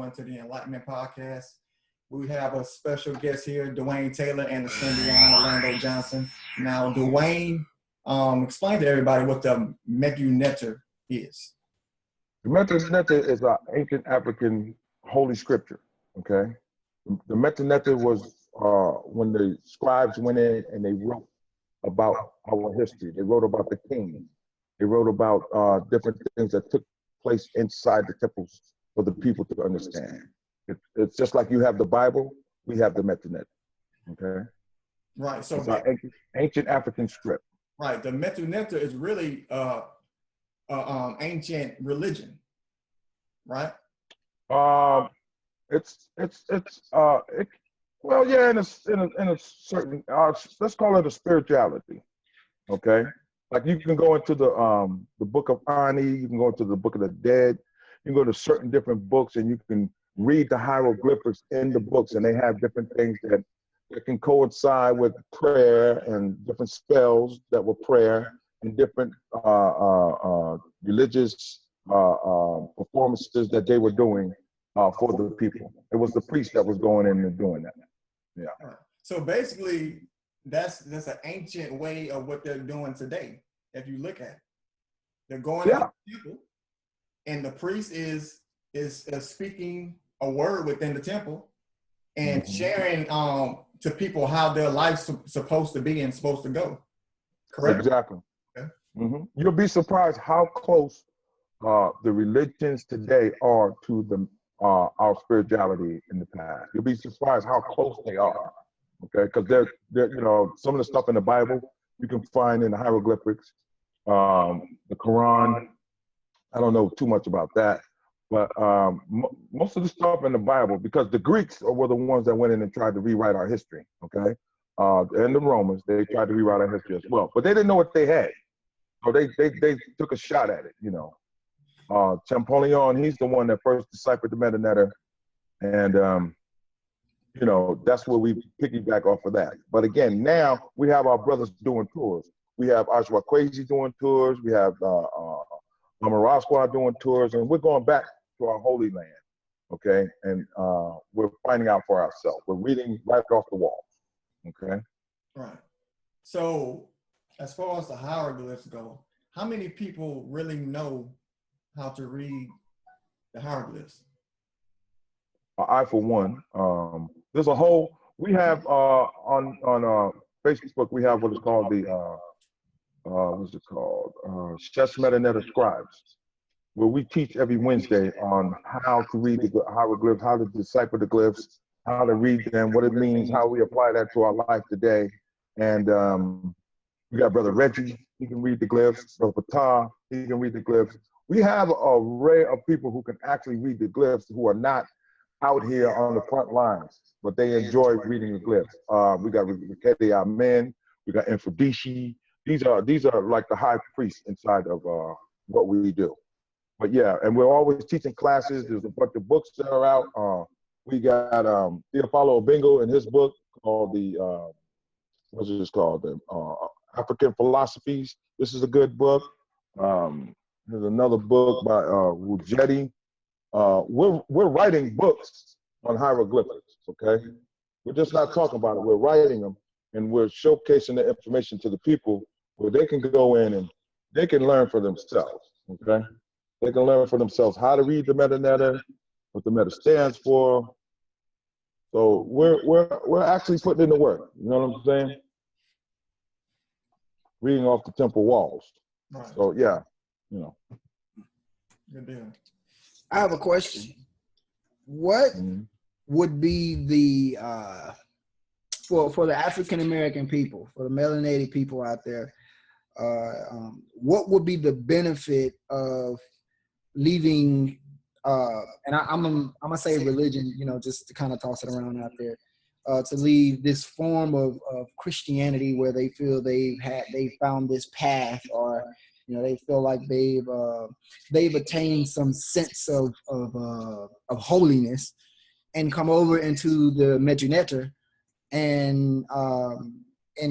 everyone to the Enlightenment Podcast. We have a special guest here, Dwayne Taylor and the Symbionte Orlando Johnson. Now, Dwayne, explain to everybody what the Medu-Neter is. The Medu-Neter is an ancient African holy scripture, okay? The Medu-Neter was when the scribes went in and they wrote about our history. They wrote about the kings. They wrote about different things that took place inside the temples for the people to understand. It's just like you have the Bible, we have the Medu-Neter, okay? Right. So it's our ancient African script. Right. The Medu-Neter is really ancient religion, right? Well, yeah, in a certain, let's call it a spirituality, okay? Like you can go into the book of Ani, you can go into the book of the dead, you can go to certain different books and you can read the hieroglyphics in the books, and they have different things that can coincide with prayer and different spells that were prayer and different religious performances that they were doing for the people. It was the priest that was going in and doing that. Yeah. Right. So basically, that's an ancient way of what they're doing today. If you look at it, they're going to the temple, and the priest is speaking a word within the temple and sharing to people how their life's supposed to be and supposed to go. Correct? Exactly. Okay. You'll be surprised how close the religions today are to the our spirituality in the past. You'll be surprised how close they are. Okay, because they're some of the stuff in the Bible you can find in the hieroglyphics, the Quran. I don't know too much about that, but most of the stuff in the Bible, because the Greeks were the ones that went in and tried to rewrite our history. Okay, and the Romans, they tried to rewrite our history as well, but they didn't know what they had, so they took a shot at it. Champollion, he's the one that first deciphered the Medu-Neter, and that's where we piggyback off of that. But again, now we have our brothers doing tours. We have Ashwa Kwesi doing tours. We have Amaraswa doing tours, and we're going back to our holy land, okay? And we're finding out for ourselves. We're reading right off the walls, okay? Right. So as far as the hieroglyphs go, how many people really know how to read the hieroglyphs? I, for one, there's a whole, we have on Facebook, we have what is called the, Chess Medu-Neter Scribes, where we teach every Wednesday on how to read the hieroglyphs, how to decipher the glyphs, how to read them, what it means, how we apply that to our life today. And we got Brother Reggie, he can read the glyphs. Brother Fatah, he can read the glyphs. We have an array of people who can actually read the glyphs who are not out here on the front lines, but they enjoy reading the glyphs. We got Rikete Amen, we got Infodishi. These are like the high priests inside of what we do. But yeah, and we're always teaching classes. There's a bunch of books that are out. We got Theophilo Obengo in his book called the what's it called? The African Philosophies. This is a good book. There's another book by Ruggetti. We're writing books on hieroglyphics, okay? We're just not talking about it. We're writing them, and we're showcasing the information to the people where they can go in and they can learn for themselves, okay? They can learn for themselves how to read the Medu-Neter, what the Meta stands for. So we're actually putting in the work, you know what I'm saying? Reading off the temple walls. Right. So yeah, Good deal. I have a question. What would be the for the African American people, for the melanated people out there, what would be the benefit of leaving? And I'm gonna say religion, just to kind of toss it around out there, to leave this form of Christianity where they feel they found this path, or they feel like they've attained some sense of holiness, and come over into the Medu-Neter and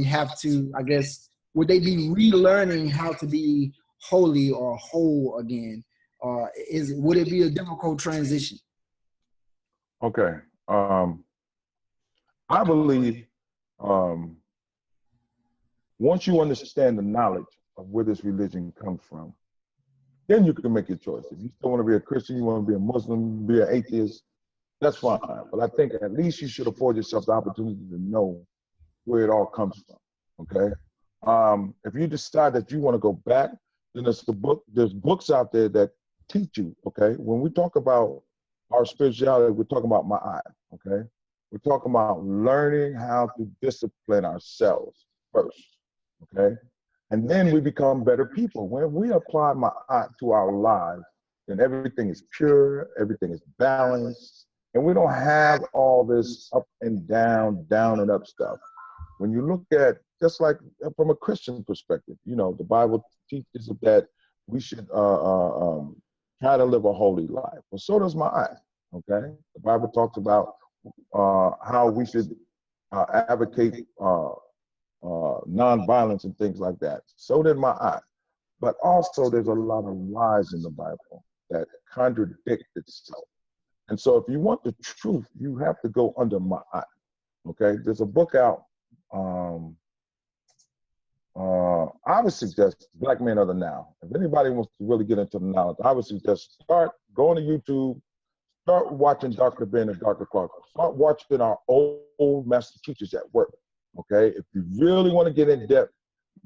have to, I guess, would they be relearning how to be holy or whole again? Would it be a difficult transition? Okay. I believe once you understand the knowledge of where this religion comes from, then you can make your choice. If you still want to be a Christian, you want to be a Muslim, be an atheist, that's fine. But I think at least you should afford yourself the opportunity to know where it all comes from. Okay. If you decide that you want to go back, then there's books out there that teach you. Okay. When we talk about our spirituality, we're talking about Ma'at. Okay. We're talking about learning how to discipline ourselves first. Okay. And then we become better people. When we apply Ma'at to our lives, then everything is pure, everything is balanced, and we don't have all this up and down and up stuff. When you look at, just like from a Christian perspective, you know, the Bible teaches that we should try to live a holy life. Well, so does Ma'at, okay? The Bible talks about how we should advocate nonviolence and things like that. So did Ma'at. But also there's a lot of lies in the Bible that contradict itself. And so if you want the truth, you have to go under Ma'at, okay? There's a book out, I would suggest Black Men of the Now. If anybody wants to really get into the knowledge, I would suggest start going to YouTube, start watching Dr. Ben and Dr. Clark, start watching our old master teachers at work, okay? If you really want to get in depth,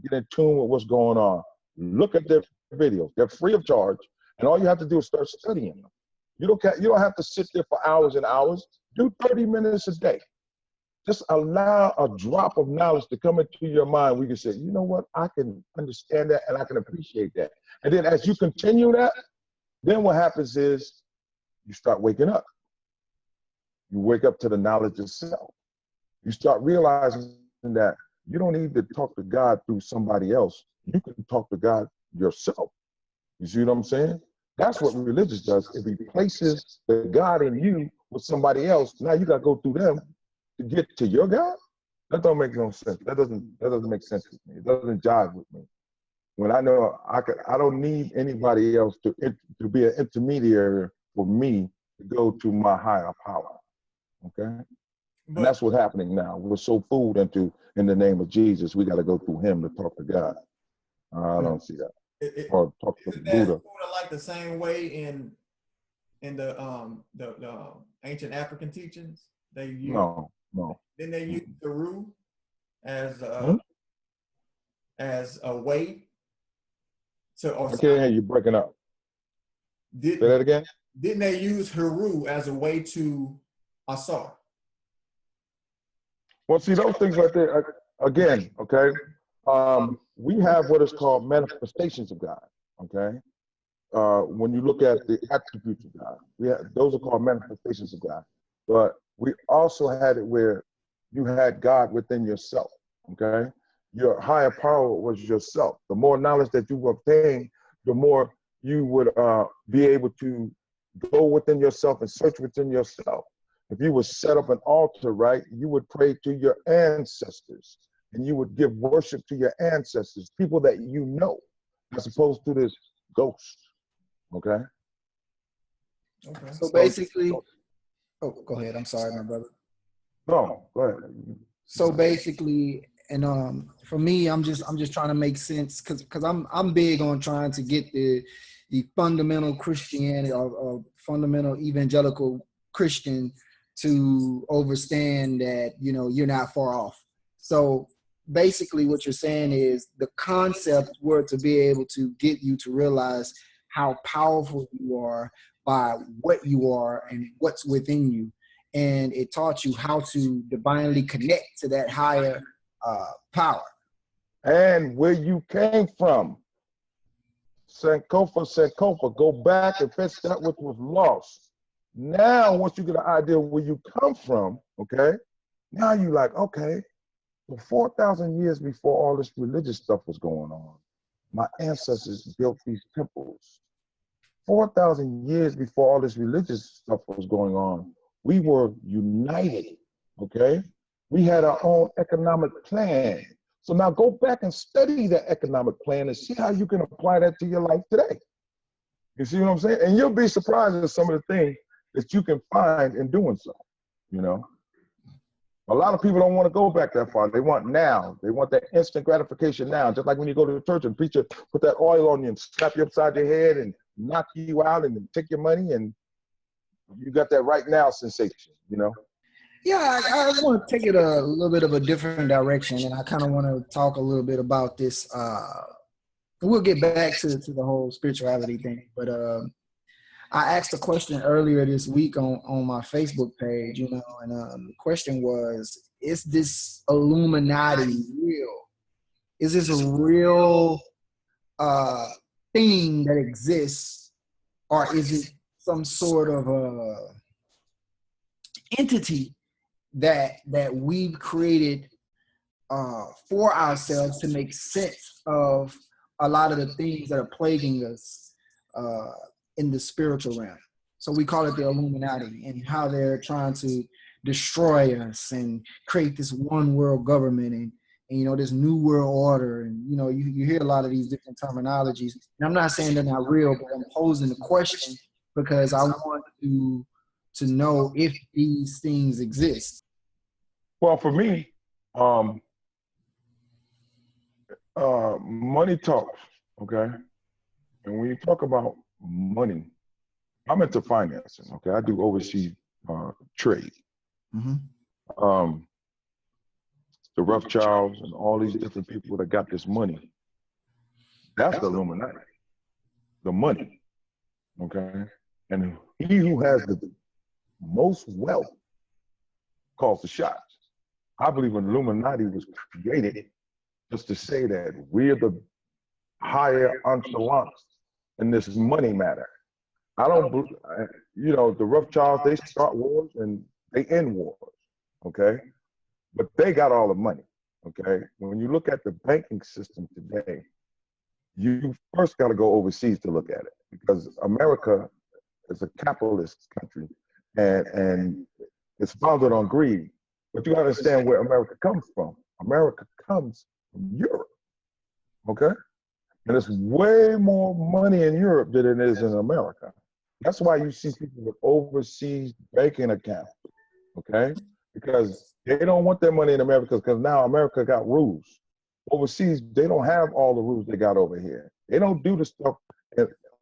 get in tune with what's going on, look at their videos. They're free of charge, and all you have to do is start studying them. You don't have to sit there for hours and hours. Do 30 minutes a day. Just allow a drop of knowledge to come into your mind. We can say, you know what, I can understand that and I can appreciate that. And then as you continue that, then what happens is you start waking up. You wake up to the knowledge itself. You start realizing that you don't need to talk to God through somebody else. You can talk to God yourself. You see what I'm saying? That's what religion does. It replaces the God in you with somebody else. Now you got to go through them to get to your God. That don't make no sense. That doesn't make sense with me. It doesn't jive with me. When I know I don't need anybody else to be an intermediary for me to go to my higher power. Okay, and that's what's happening now. We're so fooled into in the name of Jesus. We got to go through Him to talk to God. I don't see that. Or talk to Buddha. Like the same way in the ancient African teachings. They use no. Then they use Heru as a way to. I can't hear you breaking up. Say that again. Didn't they use Heru as a way to Asar? Well, see those things right there again. Okay, we have what is called manifestations of God. Okay, when you look at the attributes of God, those are called manifestations of God. But we also had it where you had God within yourself, okay? Your higher power was yourself. The more knowledge that you obtain, the more you would be able to go within yourself and search within yourself. If you would set up an altar, right, you would pray to your ancestors and you would give worship to your ancestors, people that you know, as opposed to this ghost, okay? Okay. So basically, oh, go ahead. I'm sorry, my brother. No, go ahead. So basically, and for me, I'm just trying to make sense because I'm big on trying to get the fundamental Christianity or fundamental evangelical Christian to understand that, you know, you're not far off. So basically what you're saying is the concept were to be able to get you to realize how powerful you are by what you are and what's within you. And it taught you how to divinely connect to that higher power. And where you came from. Sankofa, go back and fetch that which was lost. Now, once you get an idea where you come from, okay, now you like, okay, for 4,000 years before all this religious stuff was going on, my ancestors built these temples. 4,000 years before all this religious stuff was going on, we were united, okay? We had our own economic plan. So now go back and study that economic plan and see how you can apply that to your life today. You see what I'm saying? And you'll be surprised at some of the things that you can find in doing so, you know? A lot of people don't want to go back that far. They want now. They want that instant gratification now. Just like when you go to the church and preacher put that oil on you and slap you upside your head and knock you out and take your money, and you got that right now sensation, you know? Yeah, I want to take it a little bit of a different direction, and I kind of want to talk a little bit about this. We'll get back to the whole spirituality thing, but I asked a question earlier this week on my Facebook page, you know, and the question was, is this Illuminati real? Is this a real thing that exists, or is it some sort of entity that we've created for ourselves to make sense of a lot of the things that are plaguing us in the spiritual realm? So we call it the Illuminati, and how they're trying to destroy us and create this one world government and you know, this new world order. And, you know, you hear a lot of these different terminologies. And I'm not saying they're not real, but I'm posing the question because I want to know if these things exist. Well, for me, money talks, okay? And when you talk about money, I'm into financing, okay? I do overseas trade. Mm-hmm. The Rothschilds and all these different people that got this money, that's the Illuminati, the money, okay? And he who has the most wealth calls the shots. I believe an Illuminati was created just to say that we're the higher echelons in this money matter. I don't, you know, the Rothschilds, they start wars and they end wars, okay? But they got all the money, okay? When you look at the banking system today, you first got to go overseas to look at it, because America is a capitalist country and it's founded on greed. But you got to understand where America comes from. America comes from Europe, okay? And there's way more money in Europe than it is in America. That's why you see people with overseas banking accounts, okay? Because they don't want their money in America, because now America got rules. Overseas, they don't have all the rules they got over here. They don't do the stuff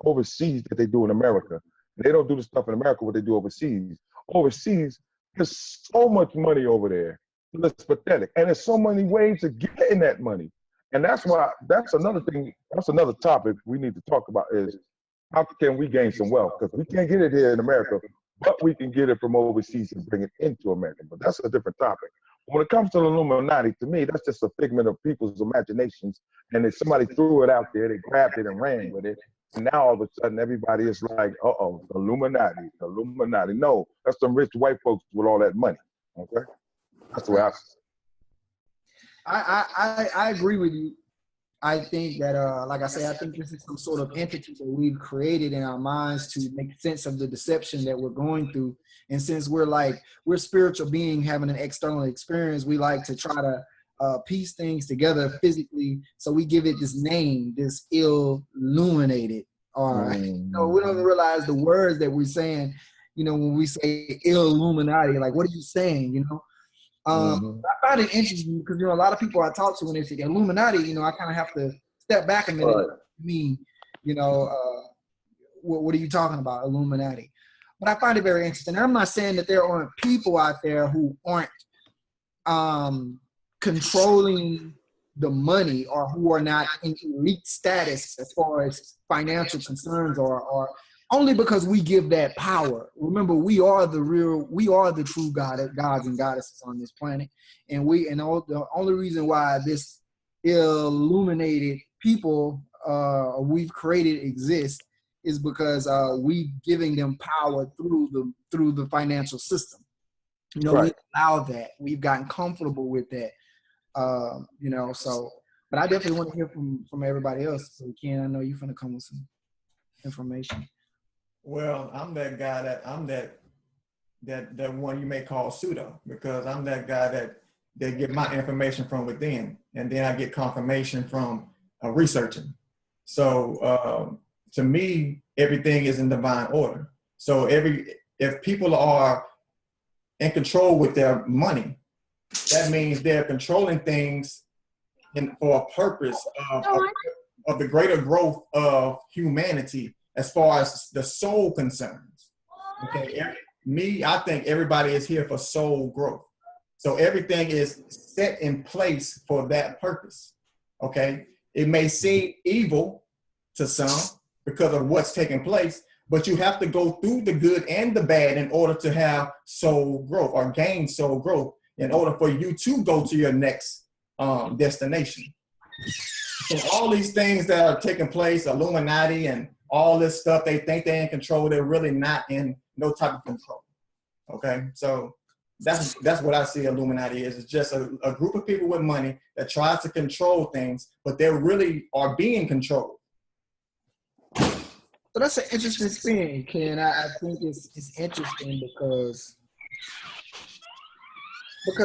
overseas that they do in America. They don't do the stuff in America what they do overseas. Overseas, there's so much money over there. It's pathetic. And there's so many ways of getting that money. And that's why, that's another thing, that's another topic we need to talk about is how can we gain some wealth? Because we can't get it here in America, but we can get it from overseas and bring it into America. But that's a different topic. When it comes to the Illuminati, to me, that's just a figment of people's imaginations. And if somebody threw it out there, they grabbed it and ran with it. And now all of a sudden, everybody is like, uh-oh, the Illuminati, the Illuminati. No, that's some rich white folks with all that money, okay? That's the way I see it. I agree with you. I think that, like I say, I think this is some sort of entity that we've created in our minds to make sense of the deception that we're going through. And since we're spiritual being having an external experience, we like to try to piece things together physically. So we give it this name, this illuminated. You know, we don't even realize the words that we're saying, you know, when we say Illuminati, like, what are you saying, you know? I find it interesting because, you know, a lot of people I talk to when they say Illuminati, you know, I kind of have to step back a minute. Right. Me, you know, what are you talking about, Illuminati? But I find it very interesting. And I'm not saying that there aren't people out there who aren't controlling the money or who are not in elite status as far as financial concerns or only because we give that power. Remember, we are the true gods and goddesses on this planet. And the only reason why this illuminated people we've created exist is because we giving them power through the financial system. You know, right. We allow that. We've gotten comfortable with that. You know, so, but I definitely want to hear from everybody else. So Ken, I know you're going to come with some information. Well, I'm that guy that one you may call pseudo, because I'm that guy that get my information from within, and then I get confirmation from researching. So to me, everything is in divine order. So if people are in control with their money, that means they're controlling things for a purpose of the greater growth of humanity as far as the soul concerns. Okay, I think everybody is here for soul growth. So everything is set in place for that purpose. Okay, it may seem evil to some because of what's taking place, but you have to go through the good and the bad in order to have soul growth or gain soul growth in order for you to go to your next destination. So all these things that are taking place, Illuminati and all this stuff, they think they're in control. They're really not in no type of control. Okay, so that's what I see Illuminati is. It's just a group of people with money that tries to control things, but they really are being controlled. So that's an interesting spin, Ken. I think it's interesting because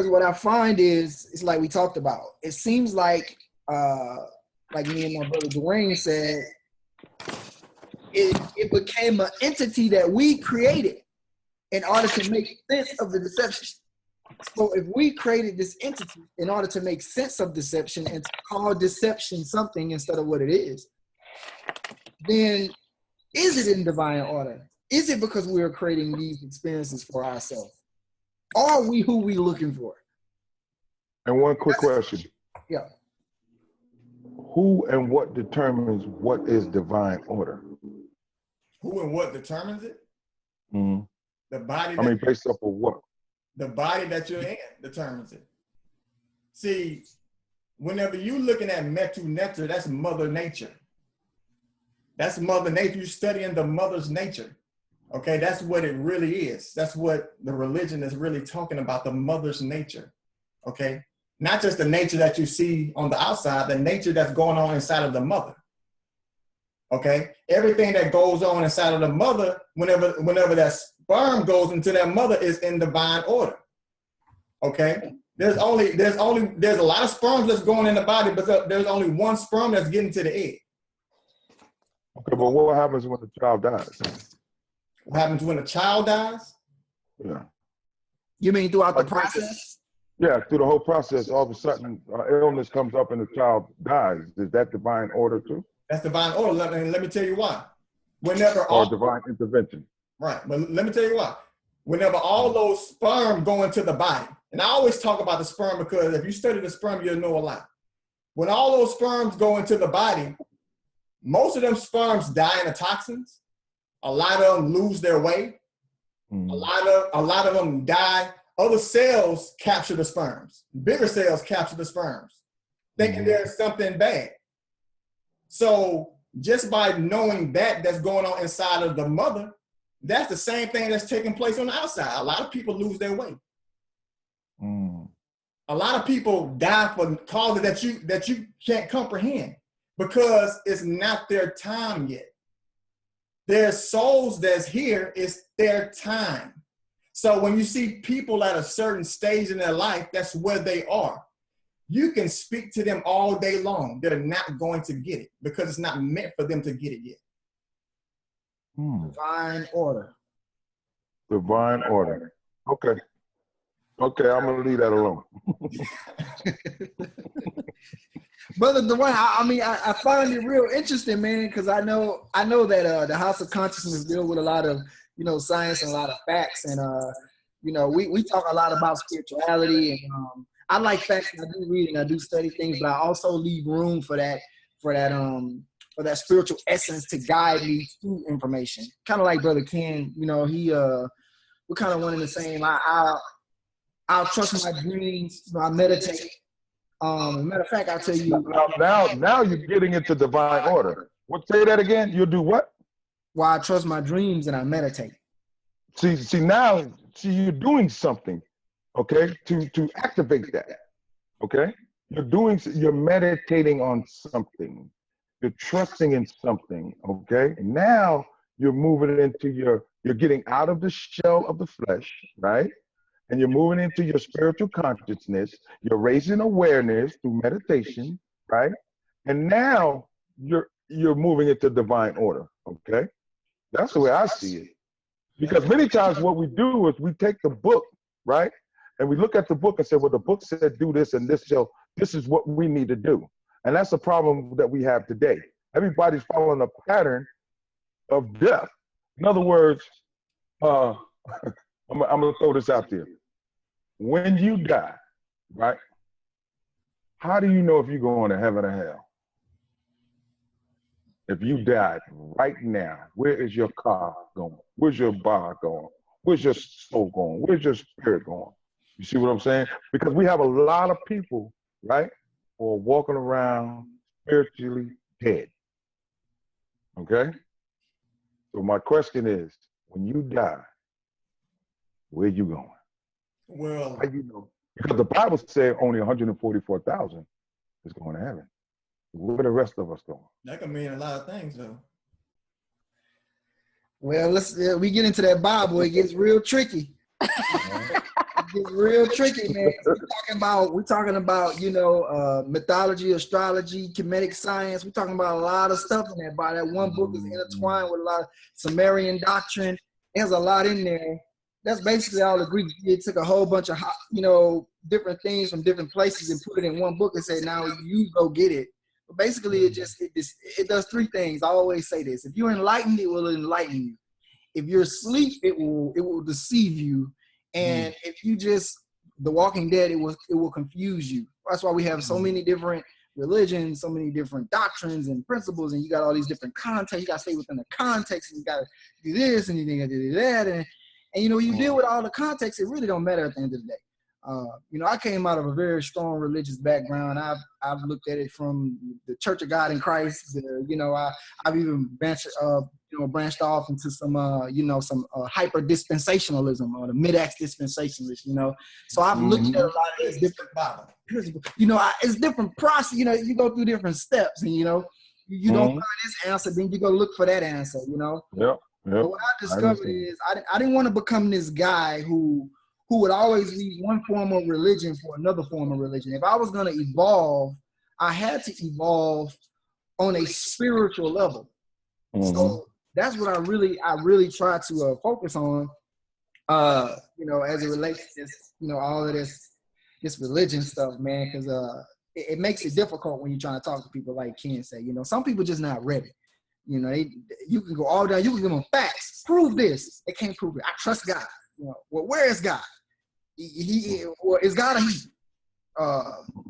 what I find is, it's like we talked about. It seems like me and my brother Dwayne said, it became an entity that we created in order to make sense of the deception. So if we created this entity in order to make sense of deception and to call deception something instead of what it is, then is it in divine order? Is it because we are creating these experiences for ourselves? Are we who we looking for? And one quick question. Yeah. Who and what determines what is divine order? Who and what determines it? Mm-hmm. The body. Based off of what? The body that you're in determines it. See, whenever you're looking at Medu-Neter, that's Mother Nature. That's Mother Nature. You're studying the mother's nature. Okay, that's what it really is. That's what the religion is really talking about, the mother's nature. Okay, not just the nature that you see on the outside, the nature that's going on inside of the mother. Okay, everything that goes on inside of the mother, whenever that sperm goes into that mother, is in divine order. Okay, there's a lot of sperms that's going in the body, but there's only one sperm that's getting to the egg. Okay, but what happens when the child dies? What happens when a child dies? Yeah. You mean throughout the process? Yeah, through the whole process, all of a sudden, illness comes up and the child dies. Is that divine order too? That's divine order. Let me tell you why. Or divine intervention. Right, but let me tell you why. Whenever all those sperm go into the body, and I always talk about the sperm because if you study the sperm, you'll know a lot. When all those sperms go into the body, most of them sperms die in the toxins. A lot of them lose their way. A lot of them die. Other cells capture the sperms. Bigger cells capture the sperms, thinking there's something bad. So just by knowing that's going on inside of the mother, that's the same thing that's taking place on the outside. A lot of people lose their way. A lot of people die for causes that you can't comprehend because it's not their time yet. Their souls that's here, it's their time. So when you see people at a certain stage in their life, that's where they are. You can speak to them all day long. They're not going to get it because it's not meant for them to get it yet. Divine order. Divine order. Okay. Okay, I'm gonna leave that alone. Brother Dwayne, I find it real interesting, man, because I know that the House of Consciousness deals with a lot of science and a lot of facts, and we talk a lot about spirituality, and I like facts. And I do read and I do study things, but I also leave room for that spiritual essence to guide me through information. Kind of like Brother Ken, we're kind of one and the same. I'll trust my dreams. I meditate. Matter of fact, I'll tell you. Now you're getting into divine order. Say that again. You'll do what? Well, I trust my dreams and I meditate. See now you're doing something, okay? To activate that, okay? You're meditating on something. You're trusting in something, okay? Now you're moving into you're getting out of the shell of the flesh, right? And you're moving into your spiritual consciousness. You're raising awareness through meditation, right? And now you're moving into divine order, okay? That's the way I see it. Because many times what we do is we take the book, right? And we look at the book and say, well, the book said do this and this, so this is what we need to do. And that's the problem that we have today. Everybody's following a pattern of death. In other words, I'm gonna throw this out there. When you die, right? How do you know if you're going to heaven or hell? If you died right now, where is your car going? Where's your body going? Where's your soul going? Where's your spirit going? You see what I'm saying? Because we have a lot of people, right, who are walking around spiritually dead. Okay? So my question is, when you die, where you going? Well, how you know? Because the Bible said only 144,000 is going to heaven. Where the rest of us going? That can mean a lot of things, though. Well, we get into that Bible, it gets real tricky. It gets real tricky, man. We're talking about, mythology, astrology, Kemetic science. We're talking about a lot of stuff in that Bible. That one book is intertwined with a lot of Sumerian doctrine. There's a lot in there. That's basically all the Greeks did. Took a whole bunch of, different things from different places and put it in one book and said, now you go get it. But basically, it does three things. I always say this: if you're enlightened, it will enlighten you. If you're asleep, it will deceive you. And if you just The Walking Dead, it will confuse you. That's why we have so many different religions, so many different doctrines and principles, and you got all these different contexts. You got to stay within the context, and you got to do this, and you got to do that, and you deal with all the context. It really don't matter at the end of the day. I came out of a very strong religious background. I've looked at it from the Church of God in Christ. I've even branched off into some hyper dispensationalism or the mid-ax dispensationalist. So I've looked at a lot of these different Bible. It's different process. You go through different steps, and you don't find this answer, then you go look for that answer. Yep. But what I discovered is I didn't want to become this guy who would always leave one form of religion for another form of religion. If I was going to evolve, I had to evolve on a spiritual level. So that's what I really try to focus on, as it relates to this, all of this religion stuff, man, because it makes it difficult when you're trying to talk to people like Ken say. Some people just not ready. You can go all down, you can give them facts, prove this. They can't prove it. I trust God. Well, where is God? Is God a he?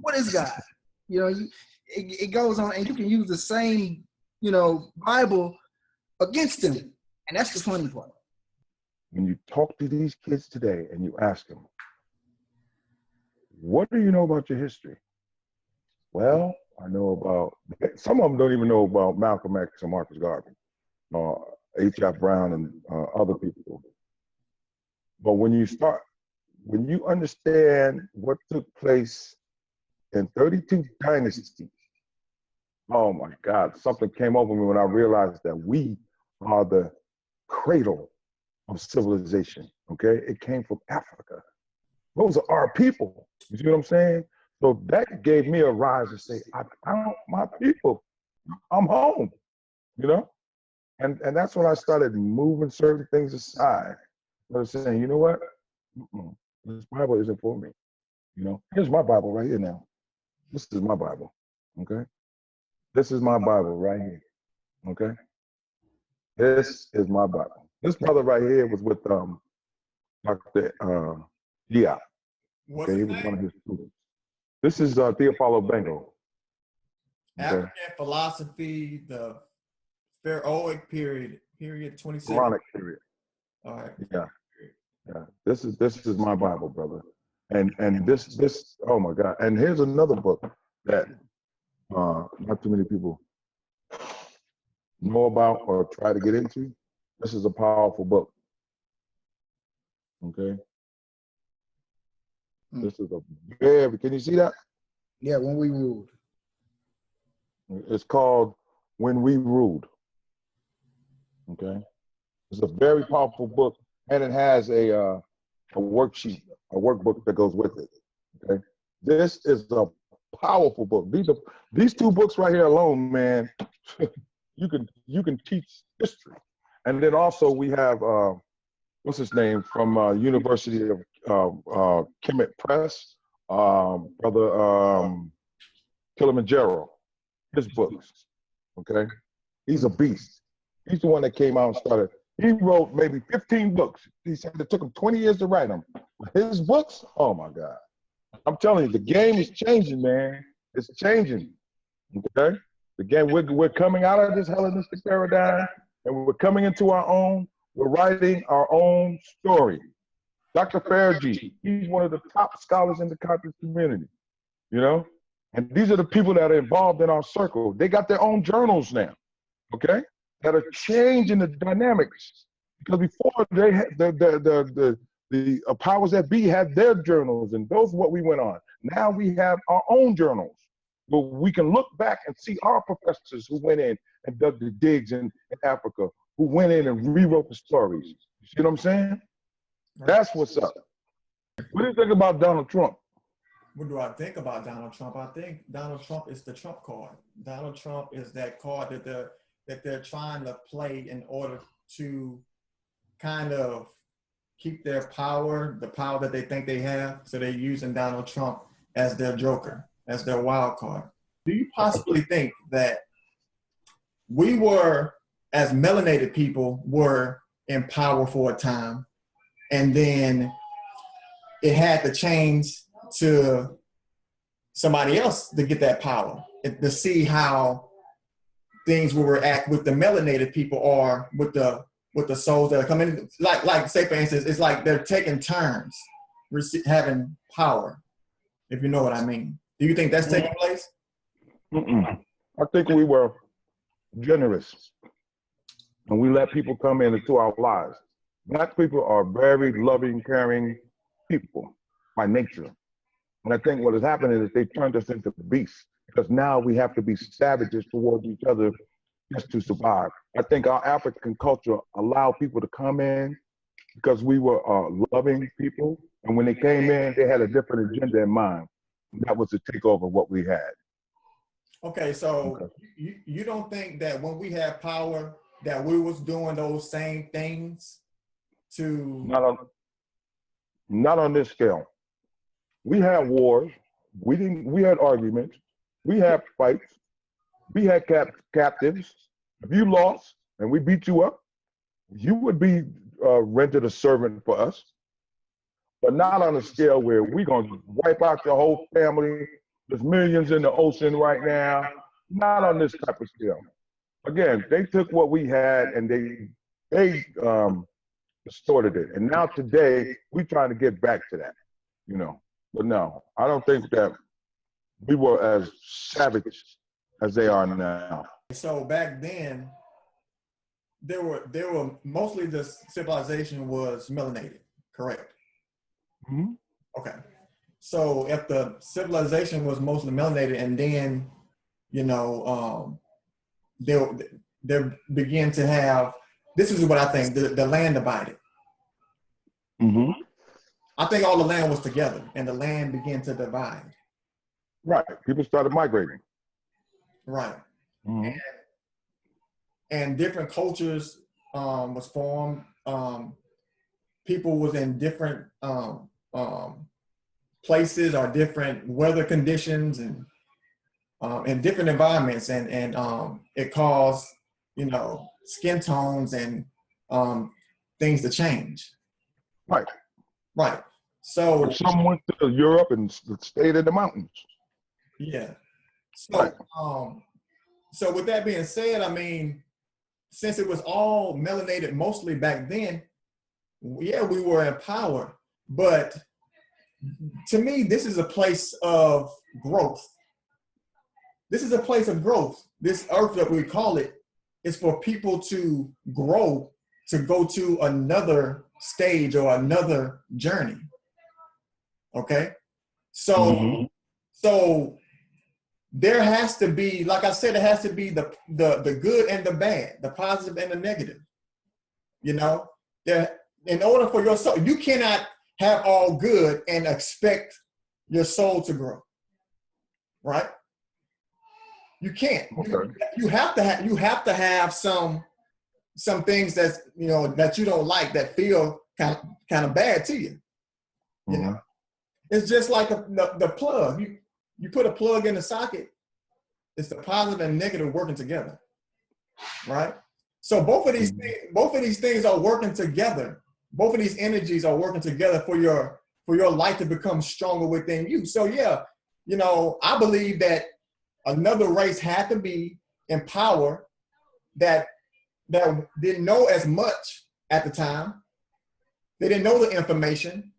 What is God? It goes on, and you can use the same, Bible against them, and that's the funny part. When you talk to these kids today and you ask them, what do you know about your history? Well, I know about, some of them don't even know about Malcolm X and Marcus Garvey, H.F. Brown and other people. But when you understand what took place in 32 dynasties, oh my God, something came over me when I realized that we are the cradle of civilization, okay? It came from Africa. Those are our people, you see what I'm saying? So that gave me a rise to say, I found my people, I'm home, And that's when I started moving certain things aside. I was saying, you know what? This Bible isn't for me. Here's my Bible right here now. This is my Bible, okay? This is my Bible right here, okay? This is my Bible. This brother right here was with Dr. Diop. Okay, he was one of his students. This is Theophilo Bengo. Okay. African philosophy, the Pharaohic period 27. Quranic period. All right. Yeah. This is my Bible, brother. And this oh my God. And here's another book that not too many people know about or try to get into. This is a powerful book. Okay. This is a very, can you see that? Yeah, When We Ruled. It's called When We Ruled. Okay. It's a very powerful book, and it has a worksheet, a workbook that goes with it. Okay. This is a powerful book. These two books right here alone, man, you can teach history. And then also we have what's his name, from University of Kemet Press, brother Kilimanjaro, his books, okay? He's a beast. He's the one that came out and started. He wrote maybe 15 books. He said it took him 20 years to write them. His books, oh my God. I'm telling you, the game is changing, man. It's changing, okay? The game, we're coming out of this Hellenistic paradigm, and we're coming into our own. We're writing our own story. Dr. Faragee, he's one of the top scholars in the conscious community, you know? And these are the people that are involved in our circle. They got their own journals now, okay? That are changing the dynamics. Because before they had the powers that be had their journals, and those are what we went on. Now we have our own journals where we can look back and see our professors who went in and dug the digs in Africa, who went in and rewrote the stories. You see what I'm saying? That's what's up. What do you think about Donald Trump? What do I think about Donald Trump? I think Donald Trump is the Trump card. Donald Trump is that card that they're trying to play in order to kind of keep their power, the power that they think they have. So they're using Donald Trump as their joker, as their wild card. Do you possibly think that we were, as melanated people, were in power for a time, and then it had to change to somebody else to get that power, to see how things will react with the melanated people or with the souls that are coming? Like say for instance, it's like they're taking turns having power, if you know what I mean. Do you think that's taking place? I think we were generous and we let people come into our lives. Black people are very loving, caring people by nature. And I think what has happened is they turned us into beasts, because now we have to be savages towards each other just to survive. I think our African culture allowed people to come in because we were loving people. And when they came in, they had a different agenda in mind. That was to take over what we had. Okay, so you don't think that when we had power that we was doing those same things to... Not on this scale. We had wars. We had arguments. We had fights. We had captives. If you lost and we beat you up, you would be rendered a servant for us. But not on a scale where we're going to wipe out your whole family. There's millions in the ocean right now. Not on this type of scale. Again, they took what we had and they distorted it. And now today, we're trying to get back to that, you know. But no, I don't think that we were as savage as they are now. So back then, there were mostly the civilization was melanated, correct? Mm-hmm. Okay. So if the civilization was mostly melanated, and then, you know, they begin to have, this is what I think, the land divided. Mm-hmm. I think all the land was together and the land began to divide. Right. People started migrating. Right. Mm-hmm. And different cultures was formed. People was in different places or different weather conditions and in different environments, and it caused, you know, skin tones and things to change. Right. Right. So some went to Europe and stayed in the mountains. Yeah. So right. So with that being said, I mean, since it was all melanated mostly back then, yeah, we were in power. But to me, this is a place of growth. This is a place of growth. This earth that we call it is for people to grow, to go to another stage or another journey. Okay? So, so there has to be, like I said, it has to be the good and the bad, the positive and the negative. You know, in order for your soul, you cannot have all good and expect your soul to grow. Right? You can't. Okay. You have to have some some things that's, you know, that you don't like, that feel kind of bad to you. You know, it's just like the plug. You put a plug in the socket. It's the positive and negative working together, right? So both of these things are working together. Both of these energies are working together for your light to become stronger within you. So yeah, you know, I believe that another race had to be in power that didn't know as much at the time. They didn't know the information,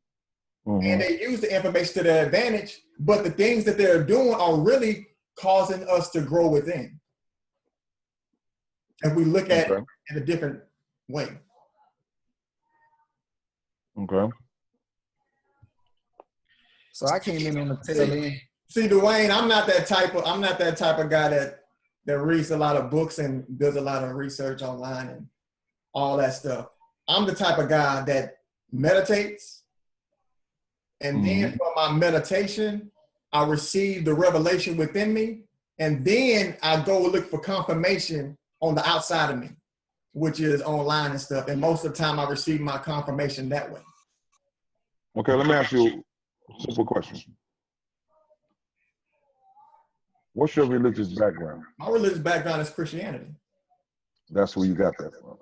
and they used the information to their advantage. But the things that they're doing are really causing us to grow within. If we look at it in a different way. Okay. So I came in on the tail end. See, Dwayne, I'm not that type of guy that reads a lot of books and does a lot of research online and all that stuff. I'm the type of guy that meditates, and then from my meditation, I receive the revelation within me, and then I go look for confirmation on the outside of me, which is online and stuff. And most of the time I receive my confirmation that way. Okay, let me ask you a simple question. What's your religious background? My religious background is Christianity. That's where you got that from.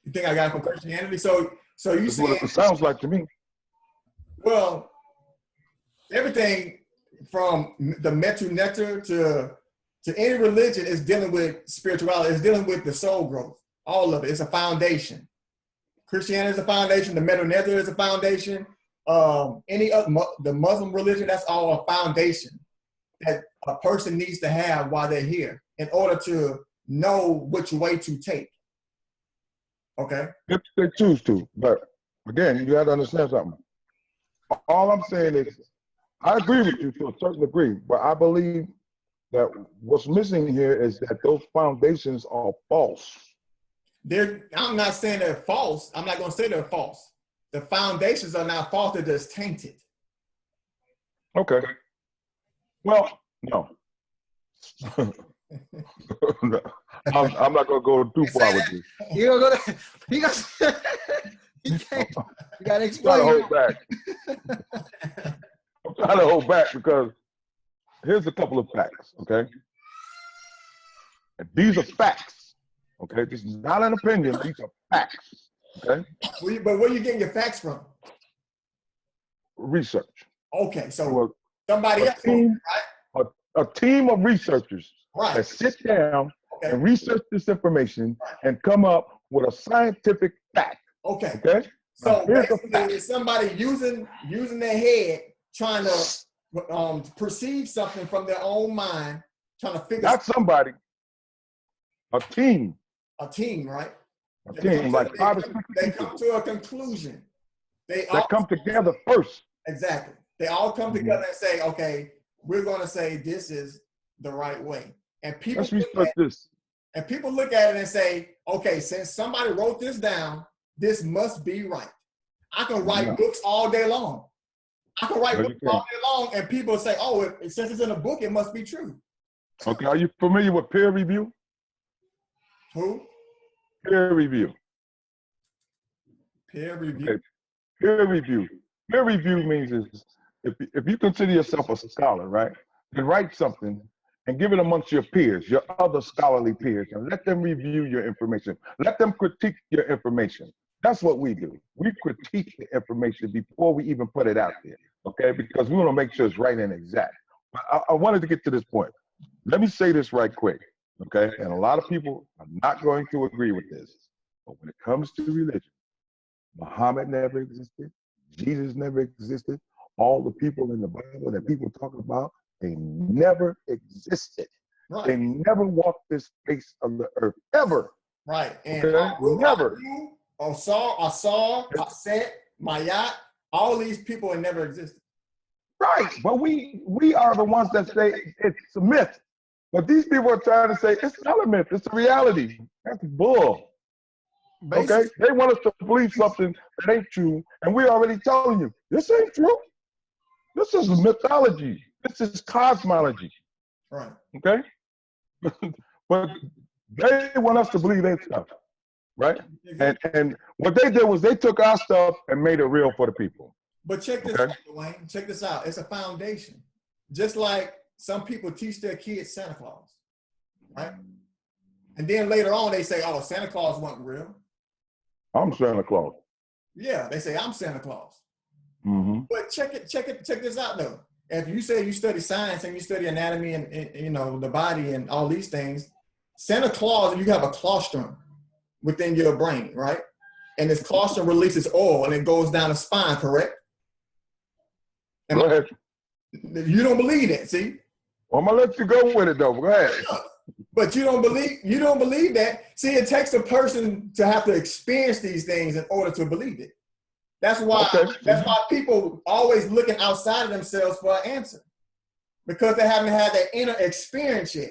You think I got it from Christianity? So you That's what it sounds like to me. Well, everything from the Medu-Neter to any religion is dealing with spirituality. It's dealing with the soul growth. All of it. It's a foundation. Christianity is a foundation. The Medu-Neter is a foundation. The Muslim religion, that's all a foundation that a person needs to have while they're here in order to know which way to take. Okay? If they choose to. But again, you got to understand something. All I'm saying is, I agree with you to a certain degree, but I believe that what's missing here is that those foundations are false. I'm not saying they're false. I'm not going to say they're false. The foundations are not false. They're just tainted. Okay. Well, no. No. I'm not going to go too far with you. You're going to go there. You got to explain. I'm trying to hold back. I'm trying to hold back because here's a couple of facts, okay? And these are facts, okay? This is not an opinion. These are facts, okay? But where are you getting your facts from? Research. Okay, so somebody else, right? A team of researchers that sit down and research this information and come up with a scientific fact. Okay. Okay. So basically, it's somebody using their head, trying to perceive something from their own mind, trying to figure. Not somebody. A team. A team, right? A team, like 5 or 6 They people. come to a conclusion. They come together first. Exactly. They all come together and say, okay, we're going to say this is the right way. And people Let's research this. And people look at it and say, okay, since somebody wrote this down, this must be right. I can write books all day long. I can write books all day long, and people say, oh, since it's in a book, it must be true. Okay, are you familiar with peer review? Who? Peer review. Peer review. Okay. Peer review. Peer review means is if you consider yourself a scholar, right, then write something and give it amongst your peers, your other scholarly peers, and let them review your information. Let them critique your information. That's what we do. We critique the information before we even put it out there, okay? Because we want to make sure it's right and exact. But I wanted to get to this point. Let me say this right quick, okay? And a lot of people are not going to agree with this. But when it comes to religion, Muhammad never existed. Jesus never existed. All the people in the Bible that people talk about, they never existed. Right. They never walked this face of the earth, ever. Right. And never. Asar, Aset, Mayat, all these people have never existed. Right. But we are the ones that say it's a myth. But these people are trying to say it's not a myth, it's a reality. That's bull. Okay? They want us to believe something that ain't true, and we're already telling you, this ain't true. This is mythology. This is cosmology. Right. Okay? But they want us to believe their stuff. right? And what they did was they took our stuff and made it real for the people. But check this out, Dwayne. Check this out. It's a foundation. Just like some people teach their kids Santa Claus, right? And then later on they say, oh, Santa Claus wasn't real. I'm Santa Claus. Yeah, they say I'm Santa Claus. Mm-hmm. But check this out though. If you say you study science and you study anatomy and you know the body and all these things, Santa Claus, you have a colostrum within your brain, right? And this colostrum releases oil and it goes down the spine, correct? Go ahead. You don't believe that, see? Well, I'm gonna let you go with it though. Go ahead. But you don't believe that. See, it takes a person to have to experience these things in order to believe it. That's why people always looking outside of themselves for an answer. Because they haven't had that inner experience yet.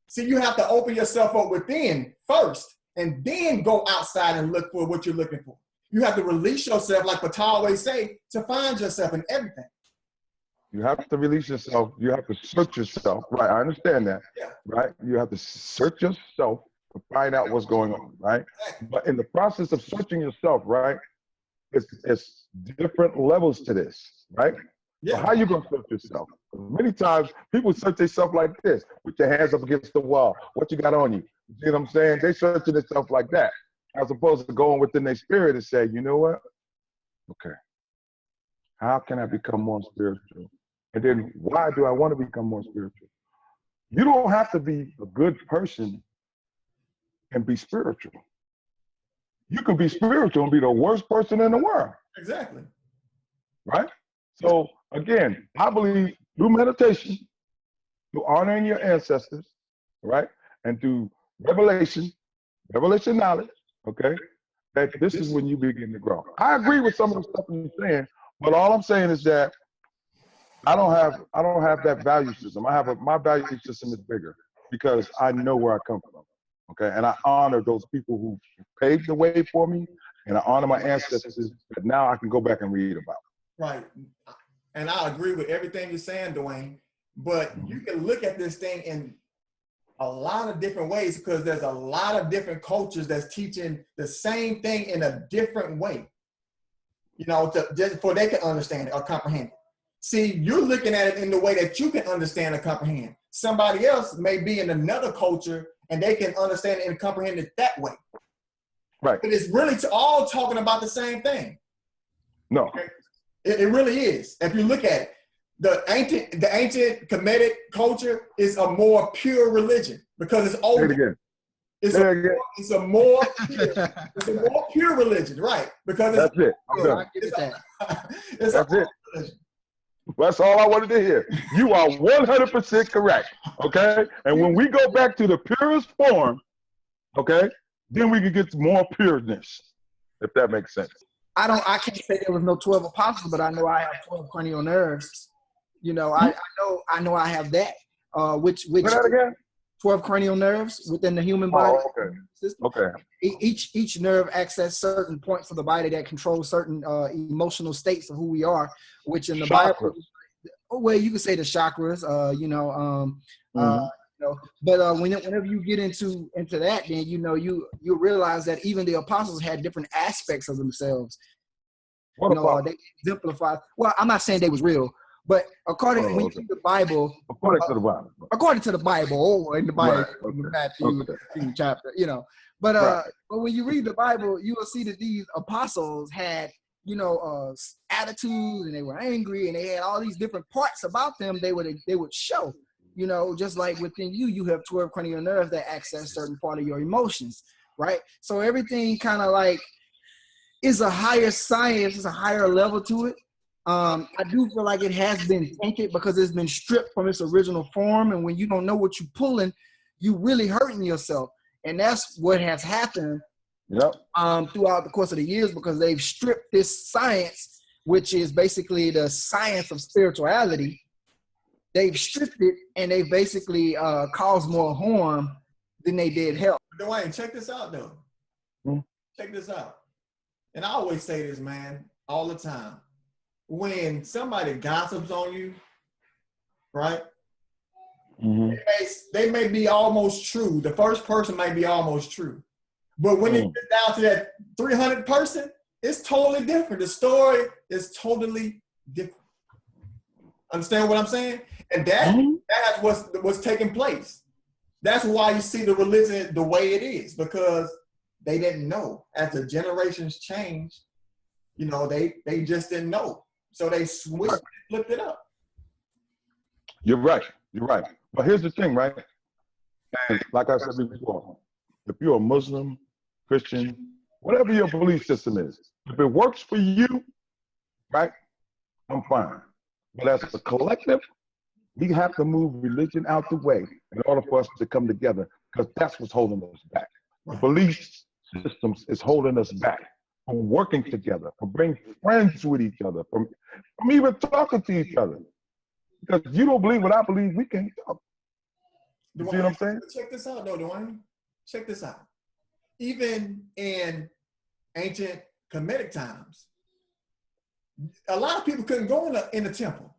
See, you have to open yourself up within first and then go outside and look for what you're looking for. You have to release yourself, like Pata always say, to find yourself in everything. You have to release yourself. You have to search yourself. Right. I understand that. Yeah. Right. You have to search yourself to find out what's going on. Right. But in the process of searching yourself, right, it's different levels to this. Right. Yeah. So how you going to search yourself? Many times people search themselves like this. Put your hands up against the wall. What you got on you? You see what I'm saying? They searching themselves like that. As opposed to going within their spirit and say, you know what? Okay. How can I become more spiritual? And then why do I want to become more spiritual? You don't have to be a good person and be spiritual. You can be spiritual and be the worst person in the world. Exactly. Right? So again, I believe through meditation, through honoring your ancestors, right? And through revelation knowledge, okay, that this is when you begin to grow. I agree with some of the stuff you're saying, but all I'm saying is that I don't have that value system. My value system is bigger because I know where I come from. Okay. And I honor those people who paved the way for me, and I honor my ancestors that now I can go back and read about. Right. And I agree with everything you're saying, Dwayne, but you can look at this thing in a lot of different ways because there's a lot of different cultures that's teaching the same thing in a different way, you know, just for they can understand it or comprehend it. See, you're looking at it in the way that you can understand and comprehend. Somebody else may be in another culture and they can understand it and comprehend it that way. Right. But it's really all talking about the same thing. No. Okay? It really is. If you look at it, the ancient Kemetic culture is a more pure religion because it's older. Say it again. It's a more pure religion, right? Because that's it. That's it. Religion. That's all I wanted to hear. You are 100% correct. Okay? And when we go back to the purest form, okay, then we can get to more pureness, if that makes sense. I can't say there was no 12 apostles, but I know I have 12 cranial nerves. You know, I know I have that. Which that again? 12 cranial nerves within the human body. Oh, okay. System. Okay. Each nerve access certain points of the body that control certain emotional states of who we are, which in the Bible, well, you could say the chakras, you know, but whenever you get into that, then you realize that even the apostles had different aspects of themselves. They exemplified. Well, I'm not saying they was real, but according to the Bible, according to the Bible, or in the Bible, in Matthew chapter, you know. But when you read the Bible, you will see that these apostles had, attitudes, and they were angry, and they had all these different parts about them. They would show, just like within you have 12 cranial nerves that access certain part of your emotions, right? So everything kind of like is a higher science, is a higher level to it. I do feel like it has been tainted because it's been stripped from its original form, and when you don't know what you're pulling, you really hurting yourself, and that's what has happened. Yep. Throughout the course of the years, because they've stripped this science, which is basically the science of spirituality. They've stripped it, and they basically caused more harm than they did help. Dwayne, check this out, though. Check this out. And I always say this, man, all the time. When somebody gossips on you, right? Mm-hmm. They may be almost true. The first person might be almost true. But when it gets down to that 300 person, it's totally different. The story is totally different. Understand what I'm saying? And that's what's taking place. That's why you see the religion the way it is, because they didn't know. As the generations changed, you know, they just didn't know. So they switched and flipped it up. You're right. You're right. But here's the thing, right? And like I said before, if you're a Muslim, Christian, whatever your belief system is, if it works for you, right, I'm fine. But as a collective, we have to move religion out the way in order for us to come together, because that's what's holding us back. The belief systems is holding us back from working together, from being friends with each other, from even talking to each other. Because you don't believe what I believe, we can't talk. You see what I'm saying? Check this out, though, Dwayne. Check this out. Even in ancient Kemetic times, a lot of people couldn't go in the temple.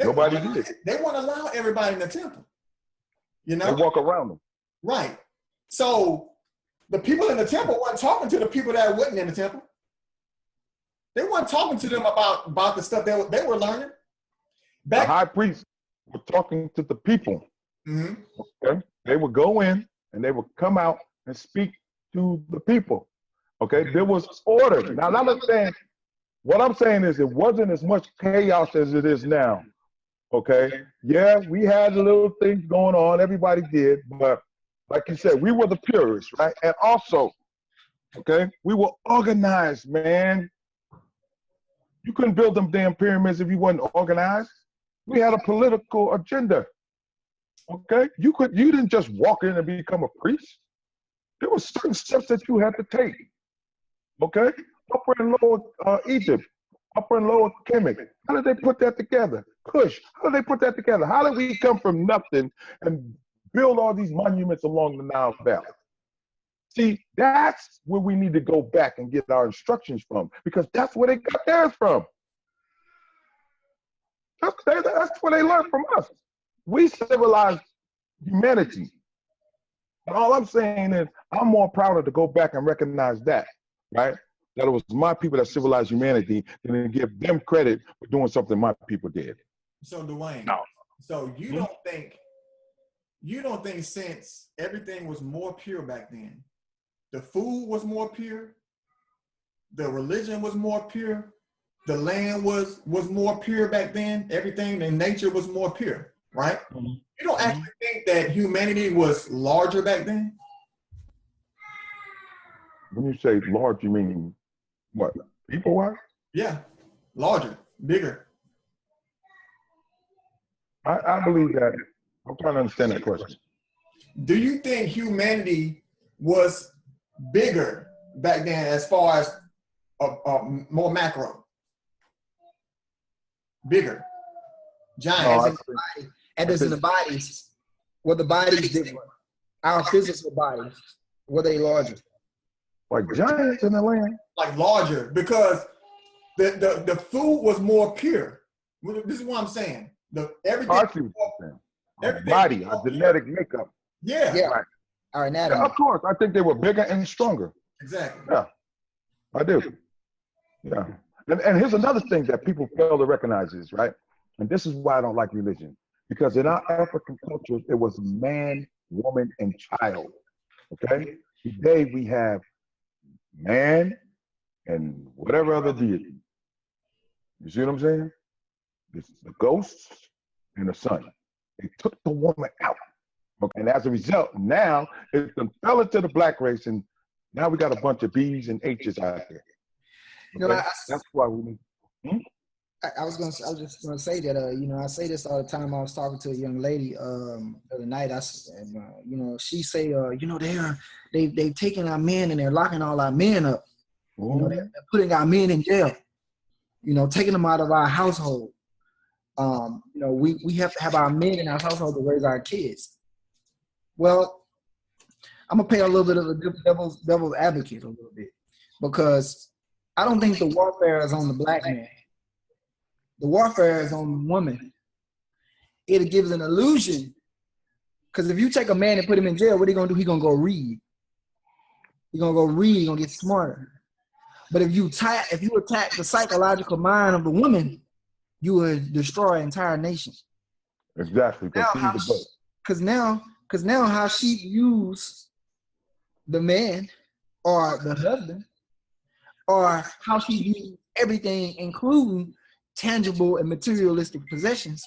Nobody did. They wouldn't allow everybody in the temple. You know? They walk around them. Right. So the people in the temple weren't talking to the people that wasn't in the temple. They weren't talking to them about the stuff they were learning. The high priests were talking to the people. Okay? They would go in and they would come out and speak to the people. Okay? There was order. Now, what I'm saying is it wasn't as much chaos as it is now. Okay? Yeah, we had little things going on. Everybody did. But like you said, we were the purists, right? And also, okay, we were organized, man. You couldn't build them damn pyramids if you wasn't organized. We had a political agenda. Okay? You didn't just walk in and become a priest. There were certain steps that you had to take. Okay? Upper and Lower Egypt, Upper and Lower Kemet. How did they put that together? Kush, how did they put that together? How did we come from nothing and build all these monuments along the Nile Valley? See, that's where we need to go back and get our instructions from, because that's where they got theirs from. That's where they learned from us. We civilized humanity. And all I'm saying is I'm more prouder to go back and recognize that, right? That it was my people that civilized humanity than to give them credit for doing something my people did. So Dwayne, no. So you don't think since everything was more pure back then, the food was more pure, the religion was more pure, the land was more pure back then, everything in nature was more pure, right? You don't actually think that humanity was larger back then? When you say large, you mean what? People-wise? Yeah, larger, bigger. I believe that. I'm trying to understand that question. Do you think humanity was bigger back then as far as more macro? Bigger? Giant? As in the bodies. Were the bodies different? Our physical bodies, were they larger? Like giants in the land? Like larger, because the food was more pure. This is what I'm saying. Everything. Our body, our genetic makeup. Yeah. Right. Our anatomy. Yeah, of course, I think they were bigger and stronger. Exactly. Yeah, I do. Yeah. And here's another thing that people fail to recognize is, right? And this is why I don't like religion. Because in our African culture, it was man, woman, and child. Okay? Today we have man and whatever other deity. You see what I'm saying? It's the ghosts and the sun. They took the woman out. Okay? And as a result, now it fell into the black race, and now we got a bunch of B's and H's out there. Okay? That's why we need. I was just gonna say that I say this all the time. I was talking to a young lady the other night. She say they've taken our men and they're locking all our men up. They're putting our men in jail. Taking them out of our household. We have to have our men in our household to raise our kids. Well, I'm gonna play a little bit of a devil's advocate a little bit, because I don't think the warfare is on the black man. The warfare is on the woman. It gives an illusion, because if you take a man and put him in jail, what are you gonna do? He's gonna go read. You're gonna go read, you're gonna get smarter. But if you attack the psychological mind of the woman, you would destroy an entire nation. Exactly, because now how she views the man or the husband, or how she views everything, including tangible and materialistic possessions,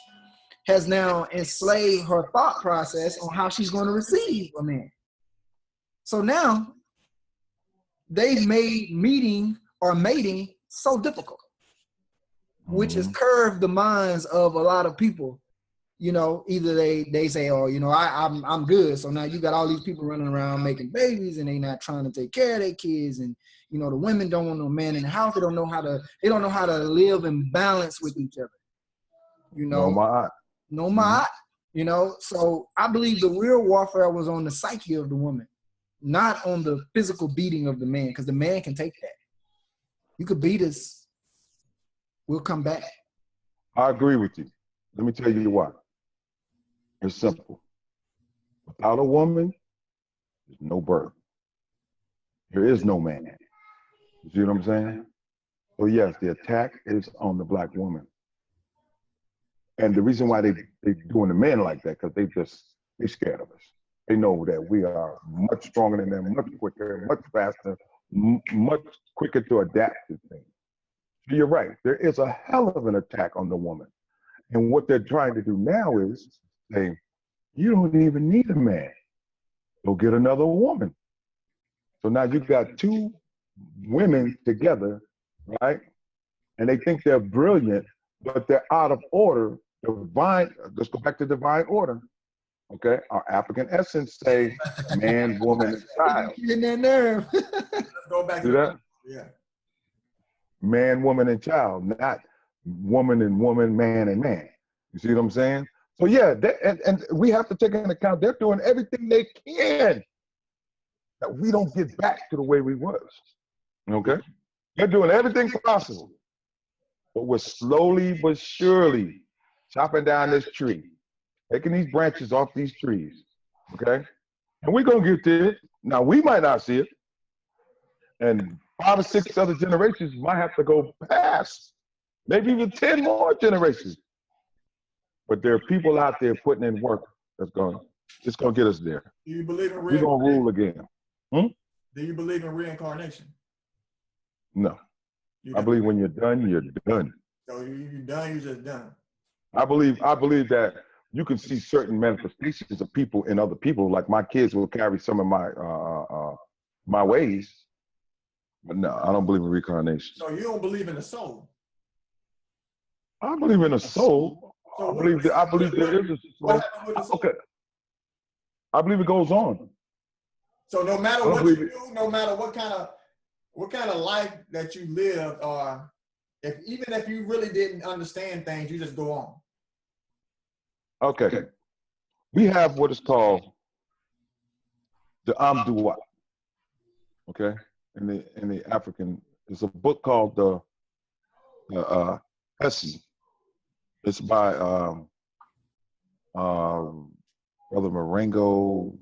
has now enslaved her thought process on how she's going to receive a man. So now they've made meeting or mating so difficult, which has curved the minds of a lot of people. You know, either they say, oh, you know, I'm good. So now you got all these people running around making babies and they not trying to take care of their kids. And, you know, the women don't want no man in the house. They don't know how to live in balance with each other. You know, no my, you know, so I believe the real warfare was on the psyche of the woman, not on the physical beating of the man, because the man can take that. You could beat us, we'll come back. I agree with you. Let me tell you why. It's simple. Without a woman, there's no birth. There is no man. You see what I'm saying? So yes, the attack is on the black woman. And the reason why they're doing the men like that, because they're scared of us. They know that we are much stronger than them, much quicker, much faster, much quicker to adapt to things. So you're right. There is a hell of an attack on the woman. And what they're trying to do now is say, you don't even need a man. Go get another woman. So now you got two women together, right? And they think they're brilliant, but they're out of order. Let's go back to divine order. Okay, our African essence say man, woman, and child. In that nerve. Let's go back to that. Yeah. Man, woman, and child, not woman and woman, man and man. You see what I'm saying? So yeah, and we have to take into account they're doing everything they can that we don't get back to the way we was. Okay, they're doing everything possible, but we're slowly but surely chopping down this tree, taking these branches off these trees. Okay, and we're gonna get to it. Now we might not see it, and 5 or 6 other generations might have to go past, maybe even 10 more generations. But there are people out there putting in work it's gonna get us there. Do you believe in reincarnation? We're gonna rule again. Do you believe in reincarnation? No. I believe when you're done, you're done. So you're done, you're just done. I believe that you can see certain manifestations of people in other people. Like my kids will carry some of my ways. But no, I don't believe in reincarnation. So you don't believe in the soul? I believe in a soul. So I believe there is a soul. Okay. I believe it goes on. So no matter what you do, no matter what kind of life that you live, or even if you really didn't understand things, you just go on. Okay. We have what is called the Amduat. Okay. In the African, there's a book called the Hesse. It's by Brother Marengo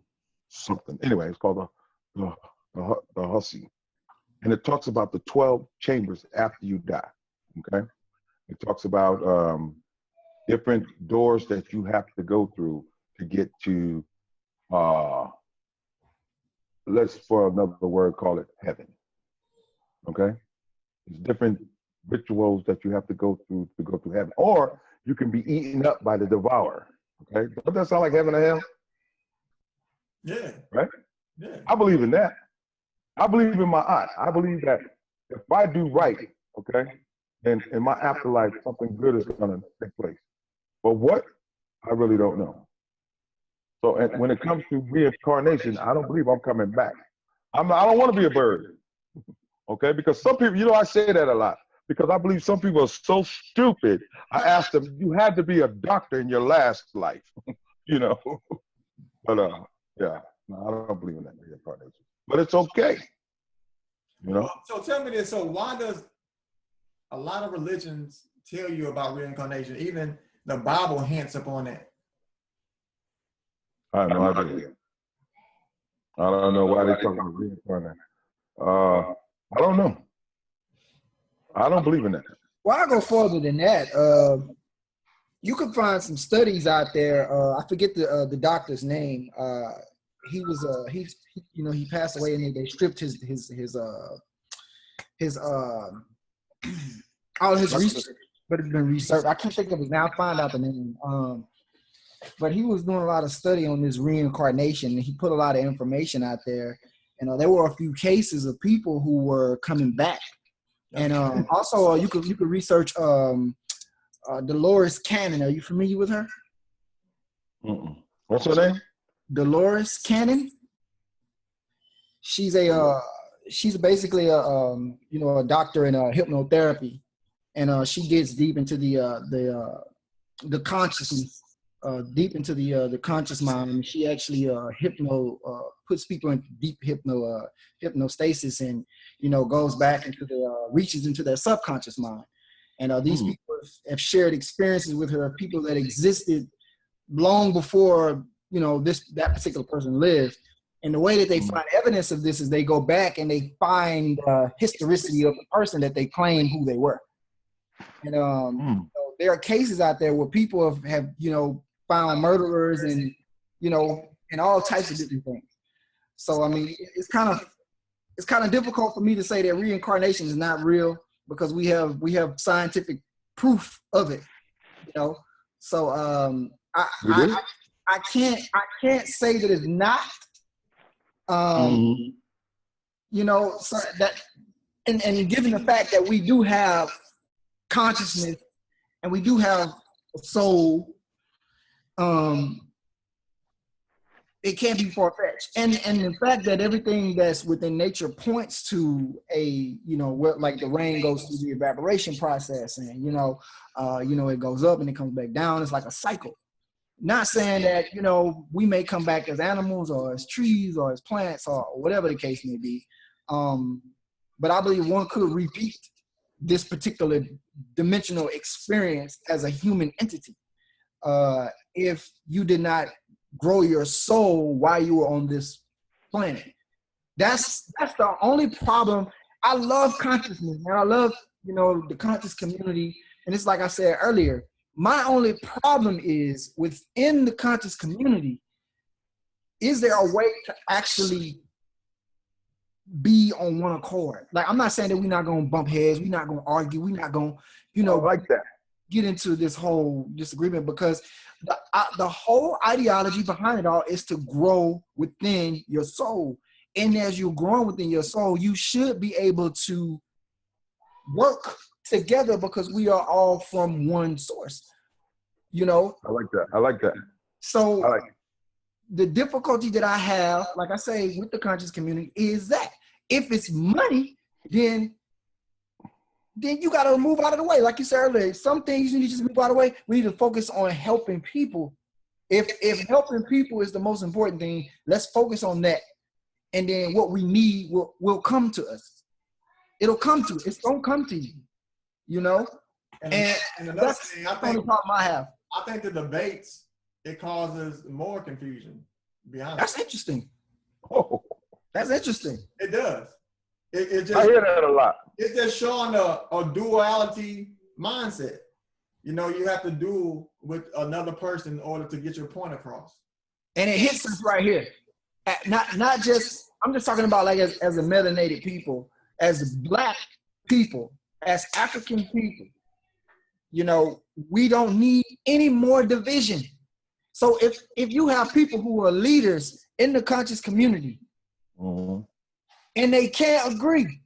something. Anyway, it's called the Hesse. And it talks about the 12 chambers after you die. Okay. It talks about different doors that you have to go through to get to let's, for another word, call it heaven. Okay? There's different rituals that you have to go through heaven. Or you can be eaten up by the devourer. Okay? Doesn't that sound like heaven or hell? Yeah. Right? Yeah. I believe in that. I believe in my aunt. I believe that if I do right, okay, then in my afterlife, something good is going to take place. But what? I really don't know. So when it comes to reincarnation, I don't believe I'm coming back. I don't want to be a bird, okay? Because some people, I say that a lot, because I believe some people are so stupid. I asked them, you had to be a doctor in your last life, But yeah, no, I don't believe in that reincarnation. But it's okay, So tell me this, so why does a lot of religions tell you about reincarnation? Even the Bible hints upon that. I have no idea. I don't know why they talk about reincarnation. I don't know. I don't believe in that. Well, I'll go further than that. You can find some studies out there. I forget the doctor's name. He passed away, and they stripped his all his research, but it's been researched. I can't think of it now. I'll find out the name. But he was doing a lot of study on this reincarnation, and he put a lot of information out there. And there were a few cases of people who were coming back. And also, you could research Dolores Cannon. Are you familiar with her? What's her name? Dolores Cannon. She's basically a doctor in hypnotherapy, and she gets deep into the consciousness, deep into the conscious mind. She actually puts people in deep hypnostasis, and goes back into reaches into their subconscious mind. And these people have shared experiences with her, people that existed long before that particular person lived. And the way that they find evidence of this is they go back and they find historicity of the person that they claim who they were. And there are cases out there where people have found murderers and all types of different things. So I mean, it's kind of difficult for me to say that reincarnation is not real, because we have scientific proof of it. So I can't say that it's not. So that, and given the fact that we do have consciousness and we do have a soul, it can't be far-fetched. And the fact that everything that's within nature points to a, like the rain goes through the evaporation process, and it goes up and it comes back down. It's like a cycle. Not saying that, we may come back as animals or as trees or as plants or whatever the case may be. But I believe one could repeat this particular dimensional experience as a human entity if you did not grow your soul while you were on this planet. That's the only problem. I love consciousness, man. I love, the conscious community. And it's like I said earlier, my only problem is within the conscious community, is there a way to actually be on one accord? Like, I'm not saying that we're not going to bump heads, we're not going to argue, we're not going to, like that, get into this whole disagreement, because the whole ideology behind it all is to grow within your soul. And as you're growing within your soul, you should be able to work together, because we are all from one source. I like that. So the difficulty that I have, like I say, with the conscious community is that if it's money, then you got to move out of the way. Like you said earlier, some things you need to just move out of the way. We need to focus on helping people. If helping people is the most important thing, let's focus on that. And then what we need will come to us. It'll come to us. It's going to come to you. And another thing, the only problem I have. I think the debates, it causes more confusion. To be honest. That's interesting. Oh, that's interesting. It does. It just, I hear that a lot. It's just showing a duality mindset. You have to duel with another person in order to get your point across. And it hits us right here. Not just, I'm just talking about like as a melanated people, as Black people, as African people. We don't need any more division. So if you have people who are leaders in the conscious community, and they can't agree,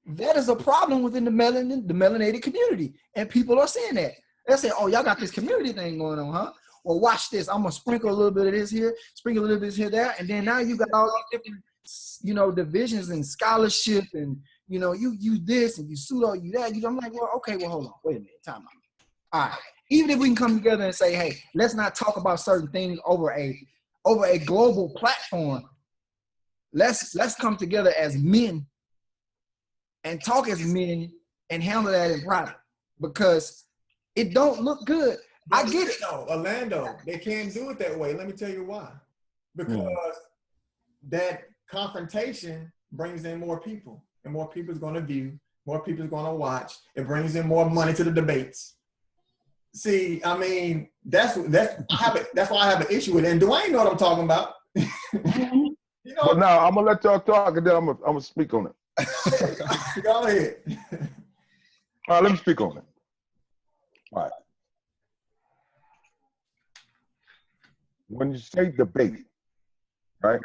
that is a problem within the melanated community. And people are saying that. They're saying, oh, y'all got this community thing going on, huh? Well, watch this. I'm going to sprinkle a little bit of this here, sprinkle a little bit here, there. And then now you got all these different, divisions and scholarship, and, you this and you pseudo, you that. I'm like, well, okay, well, hold on. Wait a minute. Time out. All right. Even if we can come together and say, hey, let's not talk about certain things over a global platform. Let's come together as men and talk as men and handle that in private, because it don't look good. I get it. No, Orlando, they can't do it that way. Let me tell you why. Because that confrontation brings in more people, and more people is going to view, more people is going to watch. It brings in more money to the debates. See, I mean, that's why I have an issue with it. And Dwayne know what I'm talking about. You know, But now I'm gonna let y'all talk, and then I'm gonna speak on it. Go ahead. All right, let me speak on it. All right. When you say debate, right?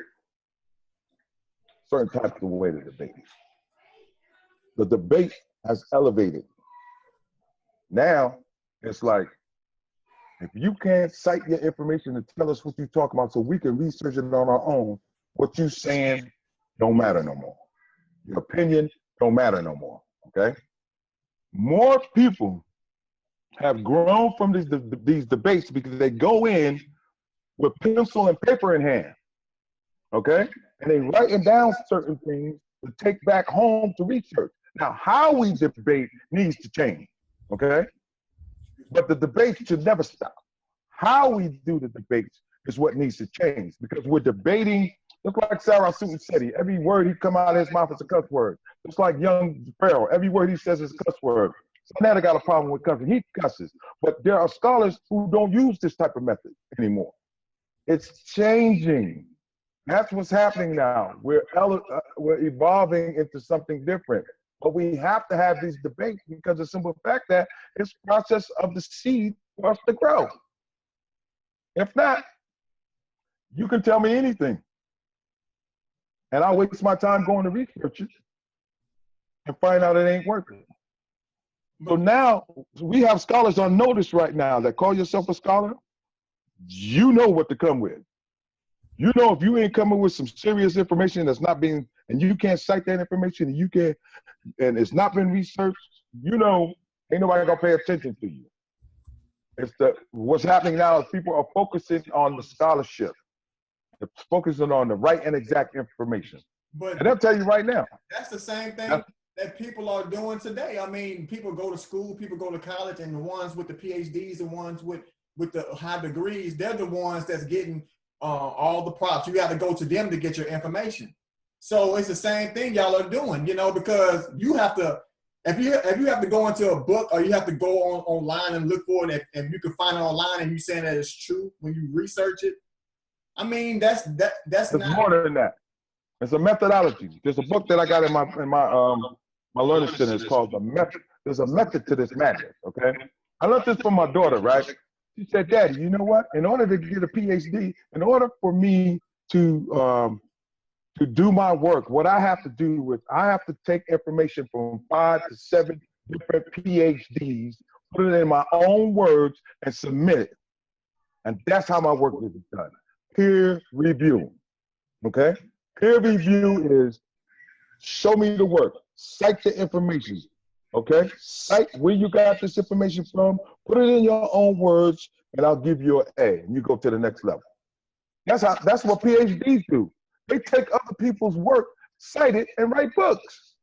Certain types of way to debate. The debate has elevated. Now it's like, if you can't cite your information to tell us what you're talking about so we can research it on our own, what you saying don't matter no more. Your opinion don't matter no more, okay? More people have grown from these debates because they go in with pencil and paper in hand, okay? And they writing down certain things to take back home to research. Now, how we debate needs to change, okay? But the debate should never stop. How we do the debates is what needs to change, because we're debating, just like Sarah Susan said, every word he come out of his mouth is a cuss word. Just like young Pharaoh, every word he says is a cuss word. Sonata got a problem with cussing, he cusses. But there are scholars who don't use this type of method anymore. It's changing. That's what's happening now. We're evolving into something different. But we have to have these debates because of the simple fact that it's the process of the seed for us to grow. If not, you can tell me anything. And I'll waste my time going to research it and find out it ain't working. So now we have scholars on notice right now that call yourself a scholar. You know what to come with. You know, if you ain't coming with some serious information that's not being, and you can't cite that information, and you can't, and it's not been researched, you know, ain't nobody gonna pay attention to you. It's what's happening now is people are focusing on the scholarship. They're focusing on the right and exact information. And they'll tell you right now. That's the same thing that people are doing today. I mean, people go to school, people go to college, and the ones with the PhDs, the ones with the high degrees, they're the ones that's getting all the props. You got to go to them to get your information. So it's the same thing y'all are doing, you know, because you have to, if you have to go into a book, or you have to go online and look for it, and you can find it online, and you saying that it's true when you research it. I mean, that's it's not more than that. It's a methodology. There's a book that I got in my learning center. It's called The Method. There's a method to this madness, okay? I learned this from my daughter, right? She said, Daddy, you know what? In order to get a PhD, in order for me to do my work, what I have to do is I have to take information from 5 to 7 different PhDs, put it in my own words, and submit it. And that's how my work is done. Peer review, okay? Peer review is show me the work, cite the information, okay? Cite where you got this information from, put it in your own words, and I'll give you an A, and you go to the next level. That's what PhDs do. They take other people's work, cite it, and write books.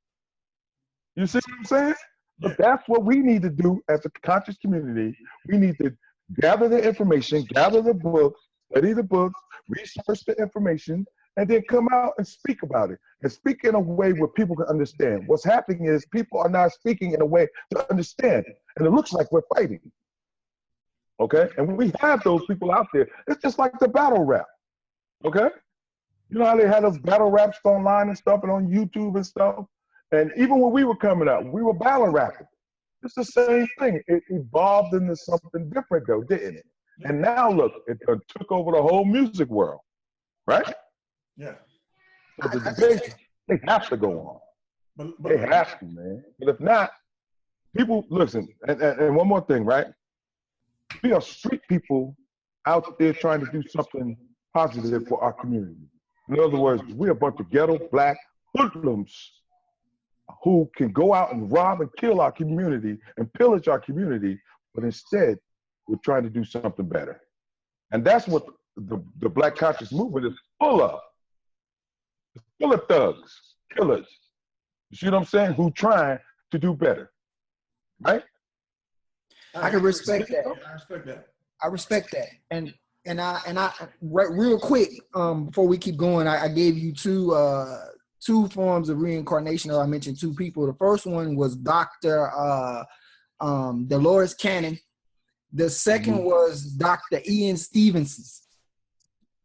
You see what I'm saying? But that's what we need to do as a conscious community. We need to gather the information, gather the books, study the books, research the information, and then come out and speak about it. And speak in a way where people can understand. What's happening is people are not speaking in a way to understand. And it looks like we're fighting. Okay? And when we have those people out there, it's just like the battle rap. Okay? You know how they had those battle raps online and stuff and on YouTube and stuff? And even when we were coming up, we were battle rapping. It's the same thing. It evolved into something different though, didn't it? And now look, it took over the whole music world, right? Yeah. So the debates, they have to go on. They have to, man. But if not, people, listen, and one more thing, right? We are street people out there trying to do something positive for our community. In other words, we're a bunch of ghetto black hoodlums who can go out and rob and kill our community and pillage our community, but instead, we're trying to do something better. And that's what the Black Conscious Movement is full of. It's full of thugs, killers. You see what I'm saying? Who trying to do better, right? I can respect that. I respect that. I respect that. And I real quick, before we keep going, I gave you two two forms of reincarnation. Or I mentioned two people. The first one was Dr. Dolores Cannon. The second was Dr. Ian Stevenson.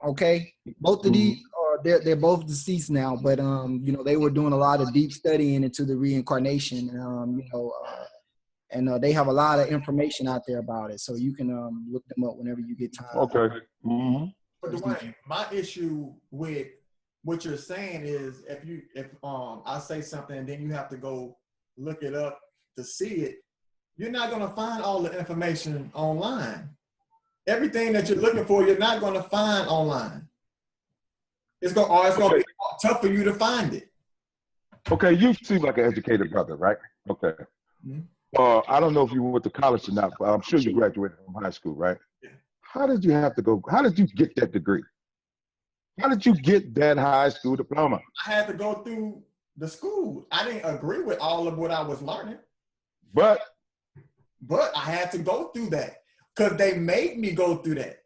Okay, both of these they're both deceased now, but you know, they were doing a lot of deep studying into the reincarnation, you know, and they have a lot of information out there about it, so you can look them up whenever you get time. Okay. But Dwayne, my issue with what you're saying is if I say something and then you have to go look it up to see it, you're not going to find all the information online. Everything that you're looking for, you're not going to find online. It's going to be tough for you to find it. Okay, you seem like an educated brother, right? Okay. I don't know if you went to college or not, but I'm sure you graduated from high school, right? Yeah. How did you get that degree? How did you get that high school diploma? I had to go through the school. I didn't agree with all of what I was learning. But I had to go through that because they made me go through that.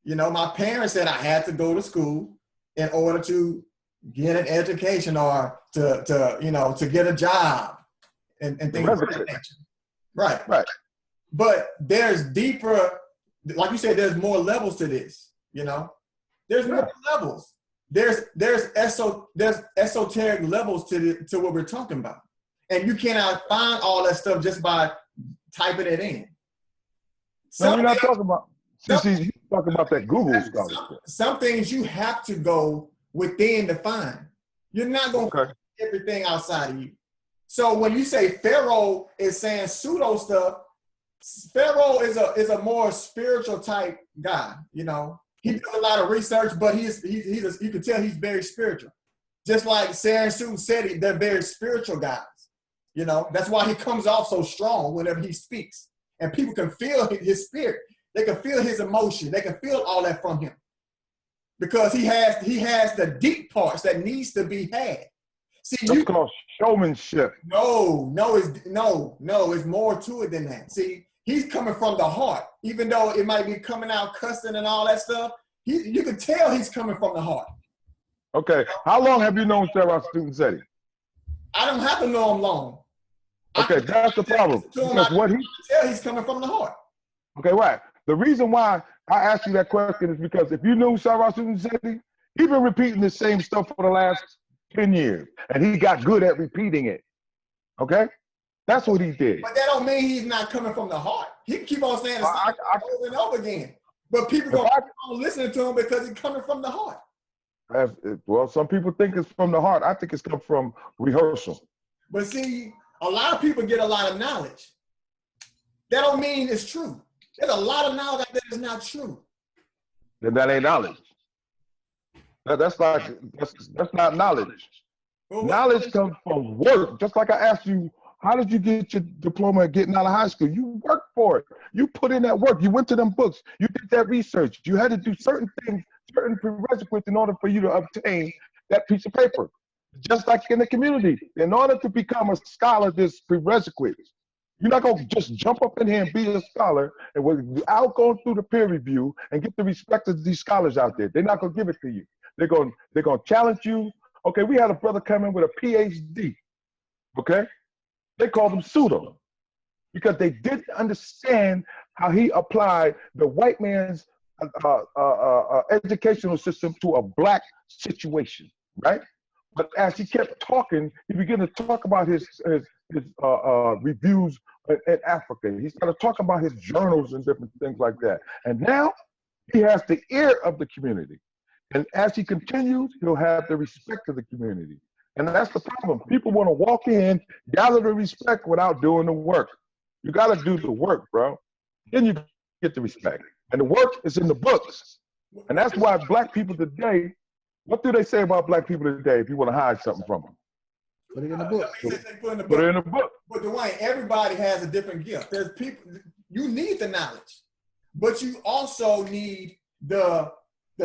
You know, my parents said I had to go to school in order to get an education or to get a job and things of that nature. Right. But there's deeper, like you said, there's more levels to this, you know? There's more levels. There's esoteric levels to what we're talking about. And you cannot find all that stuff just by typing it in. No, you're not talking about. You're talking about that Google scholarship. Some things you have to go within to find. You're not going to find everything outside of you. So when you say Pharaoh is saying pseudo stuff, Pharaoh is a more spiritual type guy. You know, he does a lot of research, but you can tell he's very spiritual. Just like Sarah and Susan said, they're very spiritual guys. You know, that's why he comes off so strong whenever he speaks. And people can feel his spirit. They can feel his emotion. They can feel all that from him. Because he has the deep parts that needs to be had. See, that's called showmanship. No, it's more to it than that. See, he's coming from the heart. Even though it might be coming out cussing and all that stuff, you can tell he's coming from the heart. Okay. How long have you known Sarah Student-Zeddy? I don't have to know him long. Okay, that's the problem. Because what he tell he's coming from the heart. Okay, right. The reason why I asked you that question is because if you knew Sarah Student-Zeddy, he's been repeating the same stuff for the last 10 years, and he got good at repeating it. Okay, that's what he did. But that don't mean he's not coming from the heart. He can keep on saying the same over and over again. But people gonna keep on listening to him because he's coming from the heart. Well, some people think it's from the heart. I think it's come from rehearsal. But see, a lot of people get a lot of knowledge. That don't mean it's true. There's a lot of knowledge that is not true. Then that ain't knowledge. That's not knowledge. Well, knowledge comes from work. Just like I asked you, how did you get your diploma getting out of high school? You worked for it. You put in that work. You went to them books. You did that research. You had to do certain things, certain prerequisites in order for you to obtain that piece of paper. Just like in the community, in order to become a scholar, there's prerequisites. You're not going to just jump up in here and be a scholar and without going through the peer review and get the respect of these scholars out there. They're not going to give it to you. They're going to challenge you. Okay, we had a brother come in with a PhD. Okay, they called him pseudo because they didn't understand how he applied the white man's educational system to a black situation, right? But as he kept talking, he began to talk about his reviews in Africa. He started talking about his journals and different things like that. And now he has the ear of the community. And as he continues, he'll have the respect of the community. And that's the problem. People want to walk in, gather the respect without doing the work. You got to do the work, bro. Then you get the respect. And the work is in the books. And that's why black people today, what do they say about black people today if you want to hide something from them? Put it in the book. Put it in the book. But Dwayne, everybody has a different gift. There's people, you need the knowledge, but you also need the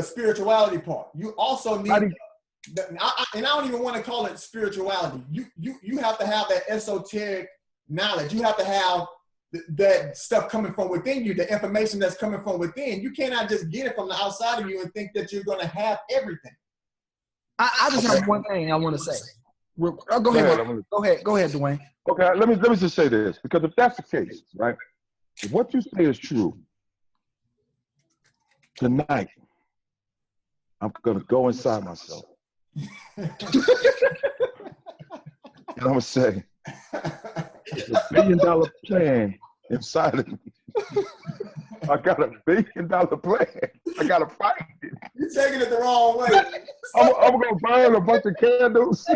spirituality part. You also need, and I don't even want to call it spirituality. You have to have that esoteric knowledge. You have to have that stuff coming from within you, the information that's coming from within. You cannot just get it from the outside of you and think that you're going to have everything. I just have one thing I want to say. Go ahead, Dwayne. Okay, let me just say this, because if that's the case, right? If what you say is true, tonight I'm gonna go inside myself. And I'm gonna say, there's $1 billion plan inside of me. I got $1 billion plan. I gotta find it. You're taking it the wrong way. I'm gonna burn a bunch of candles.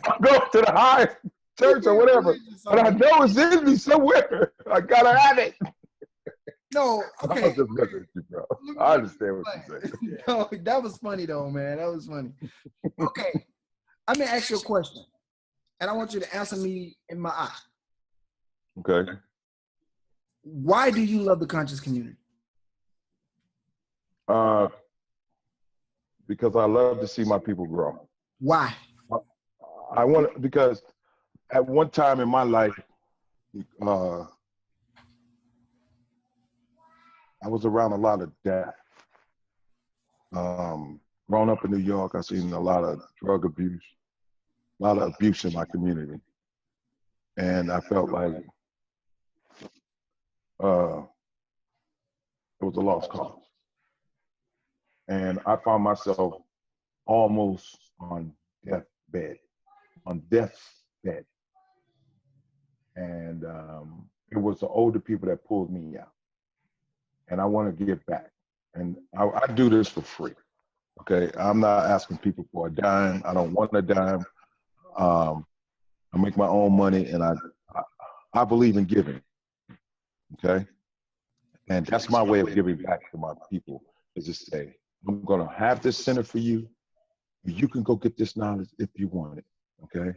I'll go to the highest church or whatever. But I know it's in me somewhere. I gotta have it. No, okay. I'm just messing with you, bro. I understand what you're saying. No, that was funny though, man. That was funny. Okay. I'm gonna ask you a question. And I want you to answer me in my eye. Okay. Why do you love the conscious community? Because I love to see my people grow. Why? Because at one time in my life, I was around a lot of death. Growing up in New York, I've seen a lot of drug abuse, a lot of abuse in my community. And I felt like it was a lost cause. And I found myself almost on death's bed. And it was the older people that pulled me out. And I want to give back. And I do this for free. Okay, I'm not asking people for a dime. I don't want a dime. I make my own money, and I believe in giving. Okay, and that's my way of giving back to my people, is to say, I'm gonna have this center for you. You can go get this knowledge if you want it. Okay,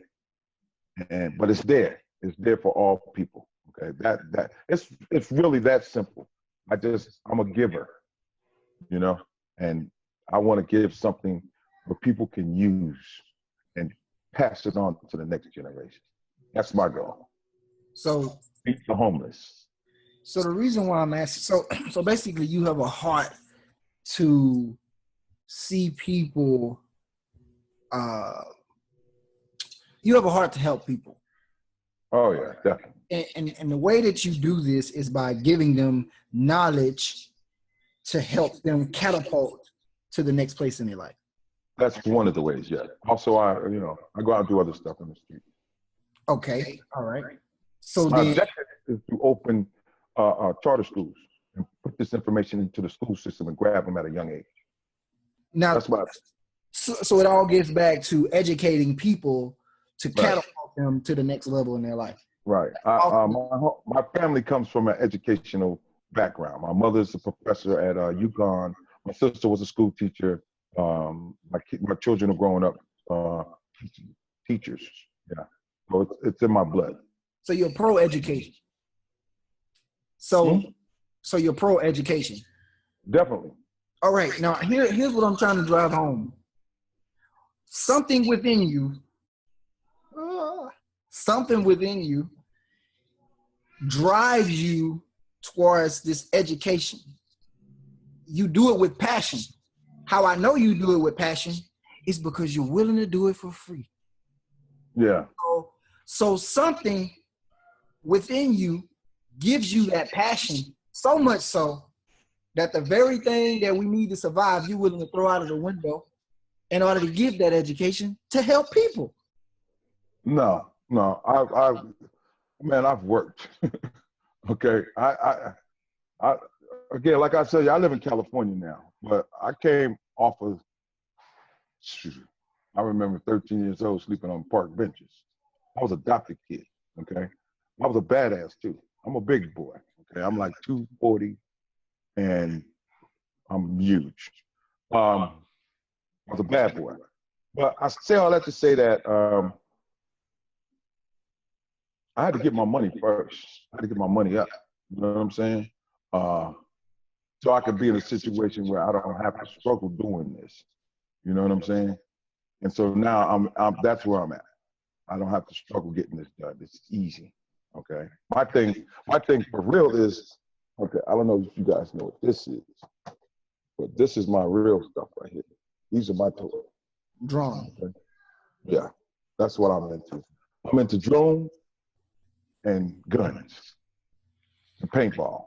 but it's there. It's there for all people. Okay, that it's really that simple. I'm a giver, you know, and I want to give something where people can use and pass it on to the next generation. That's my goal. So feed the homeless. So the reason why I'm asking, so basically you have a heart to see people, you have a heart to help people. Oh yeah, definitely. And the way that you do this is by giving them knowledge to help them catapult to the next place in their life. That's one of the ways, yeah. Also, I go out and do other stuff in the street. Okay, all right. So my then, objective is to open charter schools and put this information into the school system and grab them at a young age. Now, that's my. So it all gets back to educating people to catapult them to the next level in their life. Right. My family comes from an educational background. My mother's a professor at UConn. My sister was a school teacher. My children are growing up teachers. Yeah. So it's in my blood. So you're pro-education. So you're pro-education. Definitely. All right. Now here's what I'm trying to drive home. Something within you drives you towards this education. You do it with passion. How I know you do it with passion is because you're willing to do it for free. Yeah. So something within you gives you that passion, so much so that the very thing that we need to survive, you're willing to throw out of the window in order to give that education to help people. No, I've worked. Okay, I again, like I said, I live in California now, but I came off of. I remember 13 years old sleeping on park benches. I was a adopted kid. Okay, I was a badass too. I'm a big boy. Okay, I'm like 240, and I'm huge. I was a bad boy, but I say all that to say that I had to get my money first. I had to get my money up. You know what I'm saying? So I could be in a situation where I don't have to struggle doing this. You know what I'm saying? And so now I'm that's where I'm at. I don't have to struggle getting this done. It's easy. Okay. My thing for real is, okay, I don't know if you guys know what this is, but this is my real stuff right here. These are my toys. Drone. Okay? Yeah, that's what I'm into. I'm into drones and guns and paintball.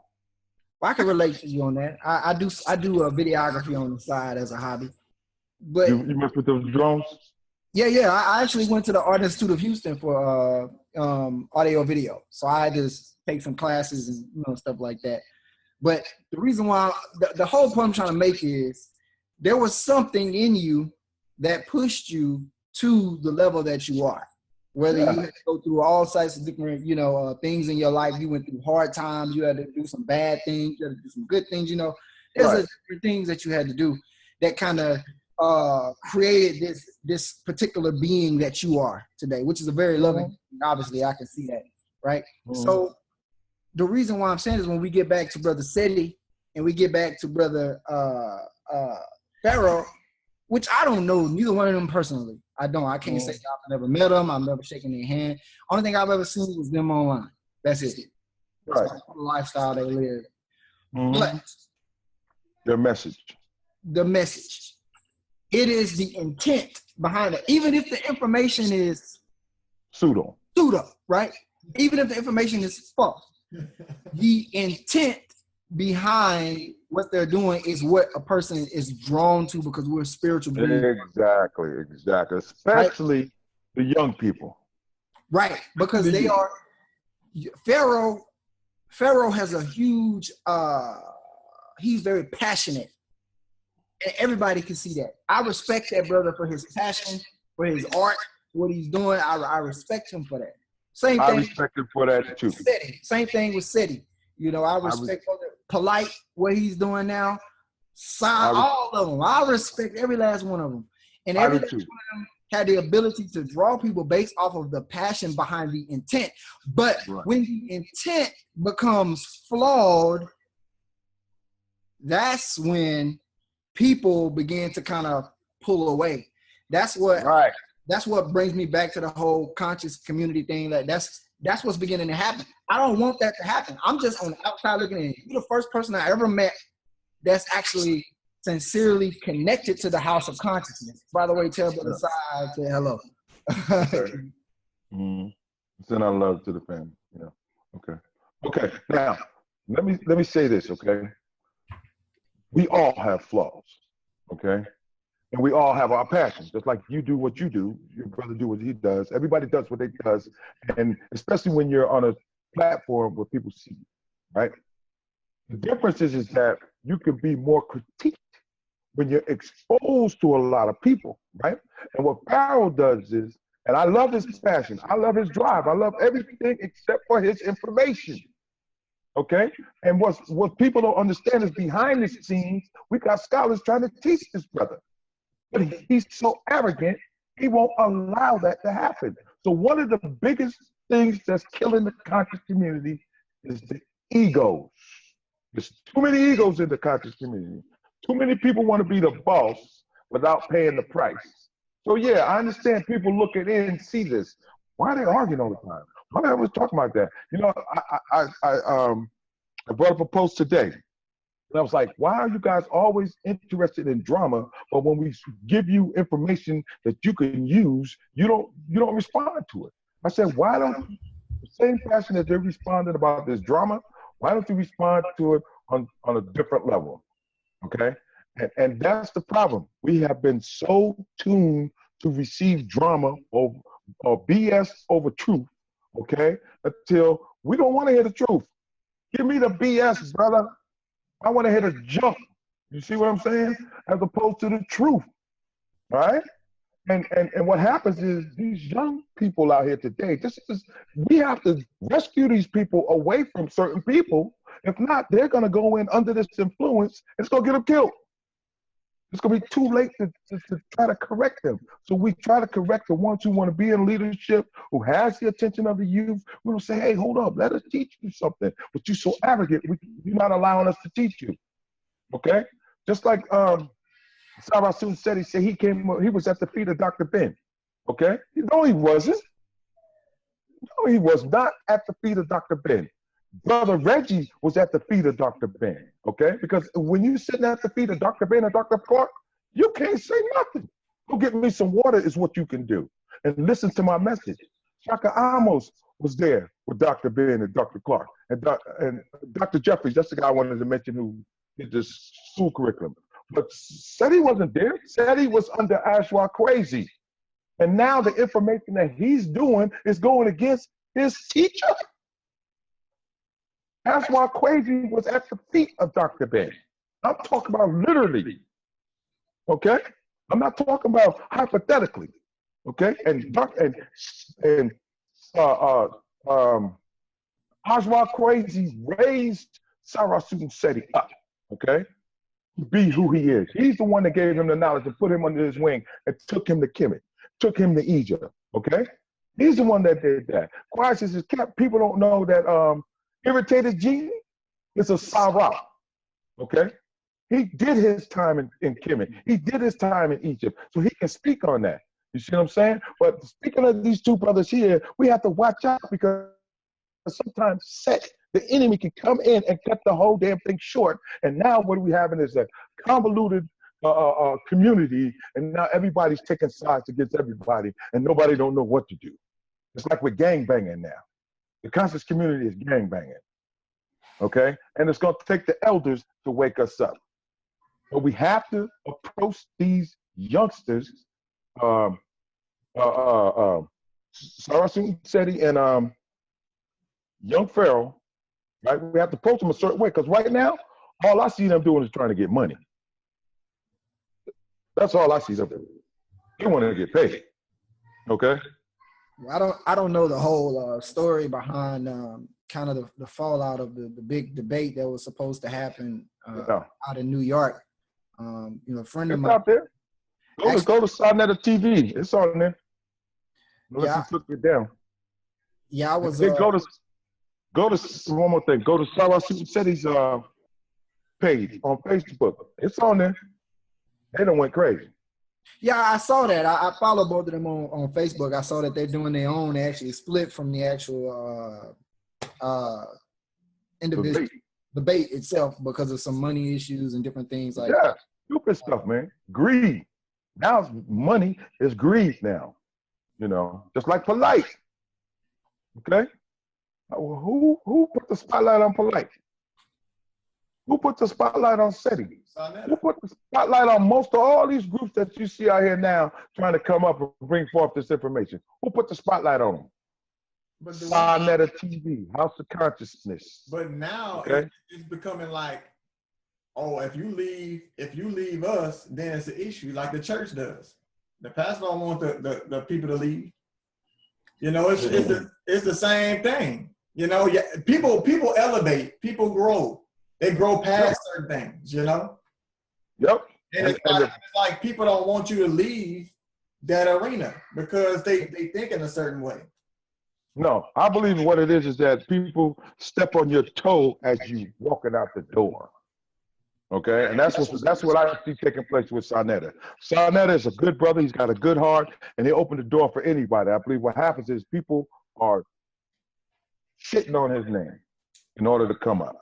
Well, I can relate to you on that. I do a videography on the side as a hobby. But You mess with those drones? Yeah. I actually went to the Art Institute of Houston for audio video. So I had to take some classes and stuff like that. But the reason why the whole point I'm trying to make is there was something in you that pushed you to the level that you are. Whether you had to go through all types of different, things in your life, you went through hard times, you had to do some bad things, you had to do some good things, there's different things that you had to do that kind of created this particular being that you are today, which is a very loving, obviously I can see that, right? Mm-hmm. So the reason why I'm saying is when we get back to Brother Seti and we get back to Brother Pharaoh, which I don't know neither one of them personally. I can't say I've never met them. I've never shaken their hand. Only thing I've ever seen was them online. That's it. Right. That's the lifestyle they live. Mm-hmm. But the message. It is the intent behind it. Even if the information is pseudo, right? Even if the information is false, the intent behind what they're doing is what a person is drawn to because we're spiritual beings. Exactly. Especially the young people. Right, because they are. Pharaoh has a huge. He's very passionate, and everybody can see that. I respect that brother for his passion, for his art, what he's doing. I respect him for that. Same thing. I respect him for that too. Same thing with Seti. I respect Polite what he's doing now. All of them. I respect every last one of them. And every last one of them had the ability to draw people based off of the passion behind the intent. But when the intent becomes flawed, that's when people begin to kind of pull away. That's what brings me back to the whole conscious community thing. That's what's beginning to happen. I don't want that to happen. I'm just on the outside looking in. You're the first person I ever met that's actually sincerely connected to the house of consciousness. By the way, tell Brother Sai to hello. Send our love to the family. Yeah. Okay. Now, let me say this. Okay. We all have flaws. Okay. And we all have our passions, just like you do what you do, your brother do what he does. Everybody does what they does, and especially when you're on a platform where people see you, right? The difference is that you can be more critiqued when you're exposed to a lot of people, right? And what Pharaoh does is, and I love his passion, I love his drive, I love everything except for his information, okay? And what people don't understand is behind the scenes, we got scholars trying to teach this brother. But he's so arrogant, he won't allow that to happen. So one of the biggest things that's killing the conscious community is the egos. There's too many egos in the conscious community. Too many people want to be the boss without paying the price. So yeah, I understand people look at it and see this. Why are they arguing all the time? Why are we talking about that? I brought up a post today. And I was like, why are you guys always interested in drama, but when we give you information that you can use, you don't respond to it? I said, why don't you, the same passion that they're responding about this drama, why don't you respond to it on a different level? Okay? And that's the problem. We have been so tuned to receive drama or BS over truth, okay, until we don't want to hear the truth. Give me the BS, brother. I want to hit a jump. You see what I'm saying? As opposed to the truth. All right? And what happens is these young people out here today, we have to rescue these people away from certain people. If not, they're going to go in under this influence. It's going to get them killed. It's going to be too late to try to correct them. So we try to correct the ones who want to be in leadership, who has the attention of the youth. We will say, hey, hold up, let us teach you something. But you're so arrogant, you're not allowing us to teach you. Okay? Just like Sarasun said, he was at the feet of Dr. Ben. Okay? No, he wasn't. No, he was not at the feet of Dr. Ben. Brother Reggie was at the feet of Dr. Ben, okay? Because when you're sitting at the feet of Dr. Ben and Dr. Clark, You can't say nothing. Go get me some water is what you can do. And listen to my message. Shaka Amos was there with Dr. Ben and Dr. Clark. And Dr. Jeffries, that's the guy I wanted to mention who did this school curriculum. But said he wasn't there. Said he was under Ashwa Crazy. And now the information that he's doing is going against his teacher. Ashwa Crazy was at the feet of Dr. Ben. I'm talking about literally. Okay? I'm not talking about hypothetically. Okay? And Ashwa Crazy raised Saraswati Seti up. Okay? Be who he is. He's the one that gave him the knowledge and put him under his wing and took him to Kemet, took him to Egypt. Okay? He's the one that did that. Crisis is kept. People don't know that irritated genie is a Sarah. Okay? He did his time in Kemet. He did his time in Egypt. So he can speak on that. You see what I'm saying? But speaking of these two brothers here, we have to watch out because sometimes the enemy can come in and cut the whole damn thing short. And now what we having is a convoluted community, and now everybody's taking sides against everybody, and nobody don't know what to do. It's like we're gangbanging now. The conscious community is gangbanging. Okay? And it's going to take the elders to wake us up. But we have to approach these youngsters, Saraswati Seti and young Pharaoh, right? We have to approach them a certain way, because right now, all I see them doing is trying to get money. That's all I see them doing. They want to get paid. Okay? I don't know the whole story behind kind of the fallout of the big debate that was supposed to happen out in New York. A friend of mine out there. Go to Sonetta TV. It's on there. Unless you took it down. Yeah, I was. Go to one more thing. Go to Saraswati Seti's page on Facebook. It's on there. They done went crazy. Yeah, I saw that. I follow both of them on Facebook. I saw that they're doing their own, actually split from the actual individual debate itself because of some money issues and different things like that. Stupid stuff, man. Greed. Now money is greed now. Just like Polite. Okay? Who put the spotlight on Polite? Who put the spotlight on SETI? Who put the spotlight on most of all these groups that you see out here now trying to come up and bring forth this information? Who put the spotlight on them? Sonetta TV, House of Consciousness. But now it's becoming like, oh, if you leave us, then it's an issue, like the church does. The pastor don't want the people to leave. It's the same thing. People elevate, people grow. They grow past certain things, Yep. And it's like people don't want you to leave that arena because they think in a certain way. No, I believe what it is that people step on your toe as you walking out the door. Okay, and that's what I see taking place with Sonetta. Sonetta is a good brother. He's got a good heart, and he opened the door for anybody. I believe what happens is people are shitting on his name in order to come up.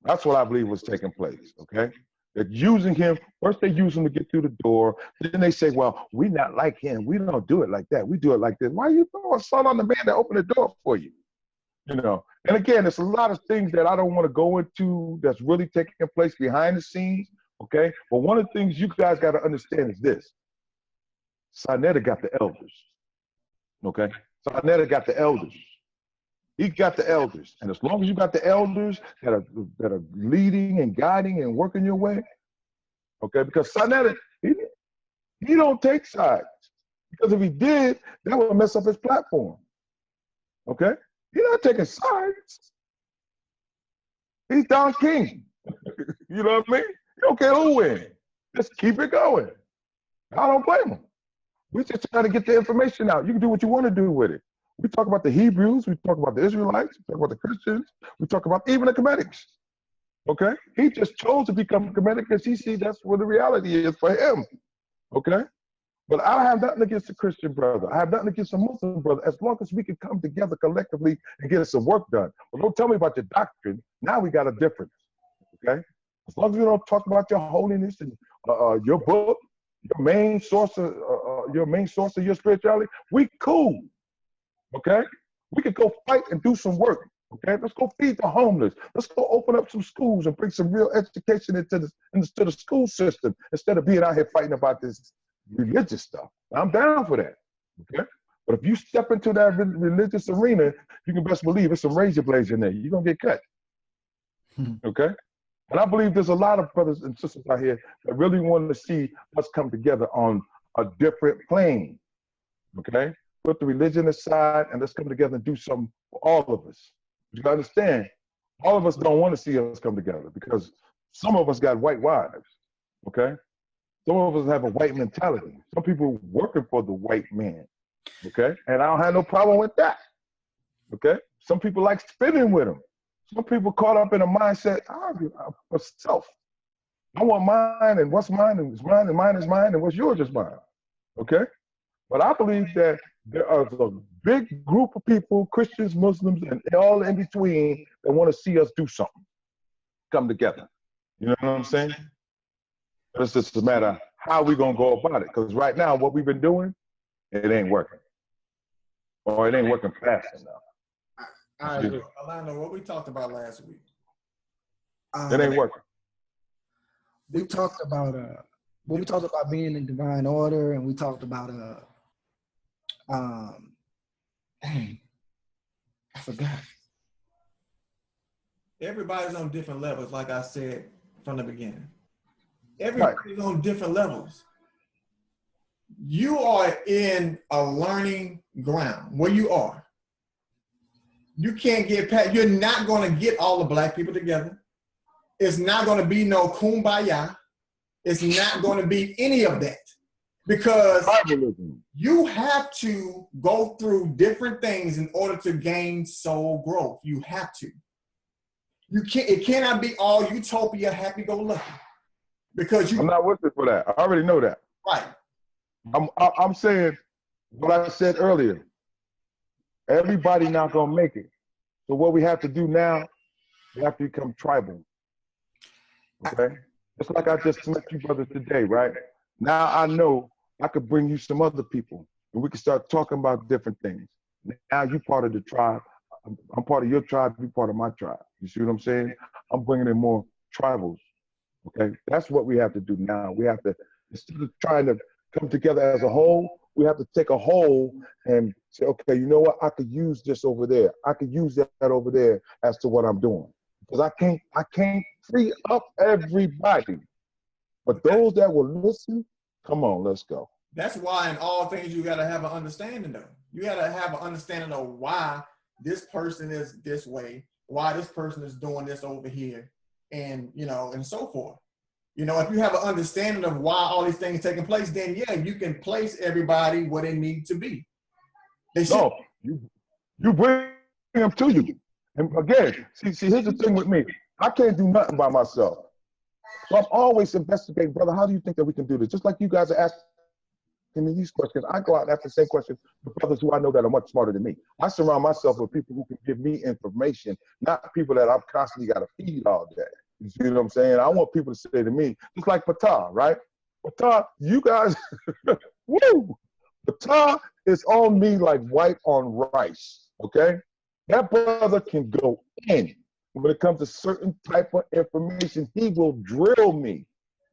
That's what I believe was taking place. Okay, they're using him. First, they use him to get through the door. Then they say, "Well, we not like him. We don't do it like that. We do it like this." Why are you throwing salt on the man that opened the door for you? And again, there's a lot of things that I don't want to go into that's really taking place behind the scenes, okay? But one of the things you guys got to understand is this. Sonetta got the elders, okay? Sonetta got the elders. He got the elders. And as long as you got the elders that are leading and guiding and working your way, okay? Because Sonetta, he don't take sides. Because if he did, that would mess up his platform, okay? He's not taking sides. He's Don King. You know what I mean? He don't care who wins. Just keep it going. I don't blame him. We're just trying to get the information out. You can do what you want to do with it. We talk about the Hebrews. We talk about the Israelites. We talk about the Christians. We talk about even the Comedics. Okay? He just chose to become a Comedic because he sees that's what the reality is for him. Okay? But I have nothing against the Christian brother. I have nothing against the Muslim brother, as long as we can come together collectively and get some work done. But don't tell me about your doctrine. Now we got a difference, okay? As long as we don't talk about your holiness and your book, your main source of your spirituality, we cool. Okay, we could go fight and do some work. Okay, let's go feed the homeless. Let's go open up some schools and bring some real education into the school system instead of being out here fighting about this religious stuff. I'm down for that. Okay, but if you step into that religious arena, you can best believe there's some razor blades in there. You're gonna get cut. Okay, and I believe there's a lot of brothers and sisters out here that really want to see us come together on a different plane. Okay, put the religion aside and let's come together and do something for all of us. You understand, all of us don't want to see us come together because some of us got white wives, okay? Some of us have a white mentality. Some people working for the white man, okay? And I don't have no problem with that, okay? Some people like spinning with them. Some people caught up in a mindset, for self. I want mine, and what's mine is mine, and mine is mine, and what's yours is mine, okay? But I believe that there are a big group of people, Christians, Muslims, and all in between, that want to see us do something, come together. You know what I'm saying? It's just a matter of how we going to go about it. Because right now, what we've been doing, it ain't working. Or it ain't working fast enough. I agree. Alana, what we talked about last week. It ain't working. We talked about being in divine order, and we talked about dang, I forgot. Everybody's on different levels, like I said from the beginning. Everybody's on different levels. You are in a learning ground where you are. You can't get past, you're not going to get all the black people together. It's not going to be no kumbaya. It's not going to be any of that. Because you have to go through different things in order to gain soul growth. You have to. It cannot be all utopia, happy-go-lucky. Because I'm not with it for that. I already know that. Right. I'm saying what I said earlier. Everybody not gonna make it. So what we have to do now, we have to become tribal. Okay? Just like I just met you brothers today, right? Now I know I could bring you some other people and we can start talking about different things. Now you're part of the tribe. I'm part of your tribe, you're part of my tribe. You see what I'm saying? I'm bringing in more tribals. Okay? That's what we have to do now. We have to, instead of trying to come together as a whole, we have to take a whole and say, okay, you know what? I could use this over there. I could use that over there as to what I'm doing. Because I can't free up everybody. But those that will listen, come on, let's go. That's why in all things you got to have an understanding though. You got to have an understanding of why this person is this way, why this person is doing this over here, and and so forth. If you have an understanding of why all these things taking place, then yeah, you can place everybody where they need to be. No, you bring them to you. And again, see, here's the thing with me. I can't do nothing by myself. So I'm always investigating, brother, how do you think that we can do this? Just like you guys are asking me these questions, I go out and ask the same question to brothers who I know that are much smarter than me. I surround myself with people who can give me information, not people that I've constantly got to feed all day. You see what I'm saying? I want people to say to me, just like Patah, right? Patah, you guys, woo! Patah is on me like white on rice, okay? That brother can go in. When it comes to certain type of information, he will drill me,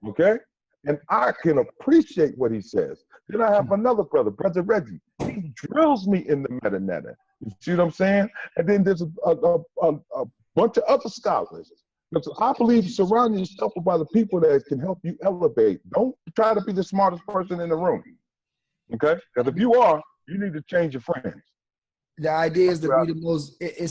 okay? And I can appreciate what he says. Then I have another brother, Brother Reggie. He drills me in the Medu-Neter. You see what I'm saying? And then there's a bunch of other scholars. So I believe surround yourself by the people that can help you elevate. Don't try to be the smartest person in the room, okay? Because if you are, you need to change your friends. The idea is to be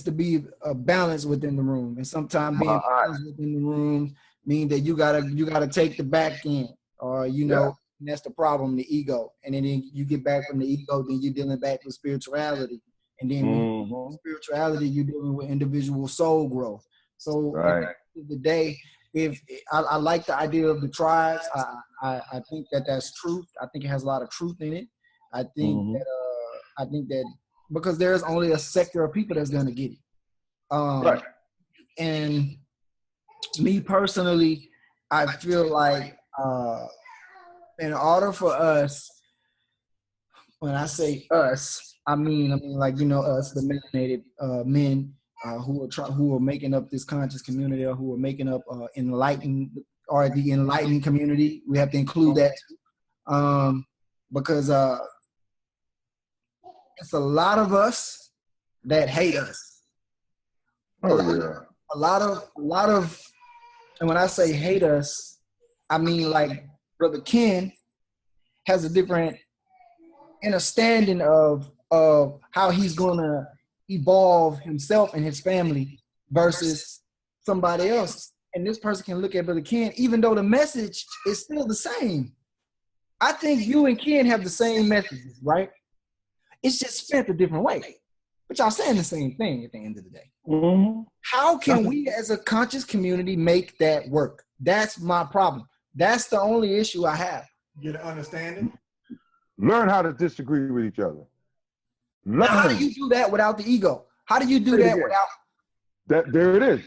to be a balance within the room, and sometimes being balanced within the room means that you gotta take the back end, or and that's the problem, the ego, and then you get back from the ego, then you're dealing back with spirituality, and then spirituality you're dealing with individual soul growth. So at the end of the day, if I like the idea of the tribes, I think that's truth. I think it has a lot of truth in it. I think that because there's only a sector of people that's gonna get it. And me personally, I feel like in order for us, when I say us, I mean like, you know, us, the melanated men who are making up this conscious community, or who are making up enlightened, or the enlightened community. We have to include that too, because it's a lot of us that hate us. A lot of, and when I say hate us, I mean like Brother Ken has a different understanding of how he's gonna evolve himself and his family versus somebody else. And this person can look at Brother Ken, even though the message is still the same. I think you and Ken have the same messages, right? It's just spent a different way. But y'all saying the same thing at the end of the day. Mm-hmm. How can we as a conscious community make that work? That's my problem. That's the only issue I have. Get an understanding? Learn how to disagree with each other. Now, how do you do that without the ego? How do you do that without... That, there it is.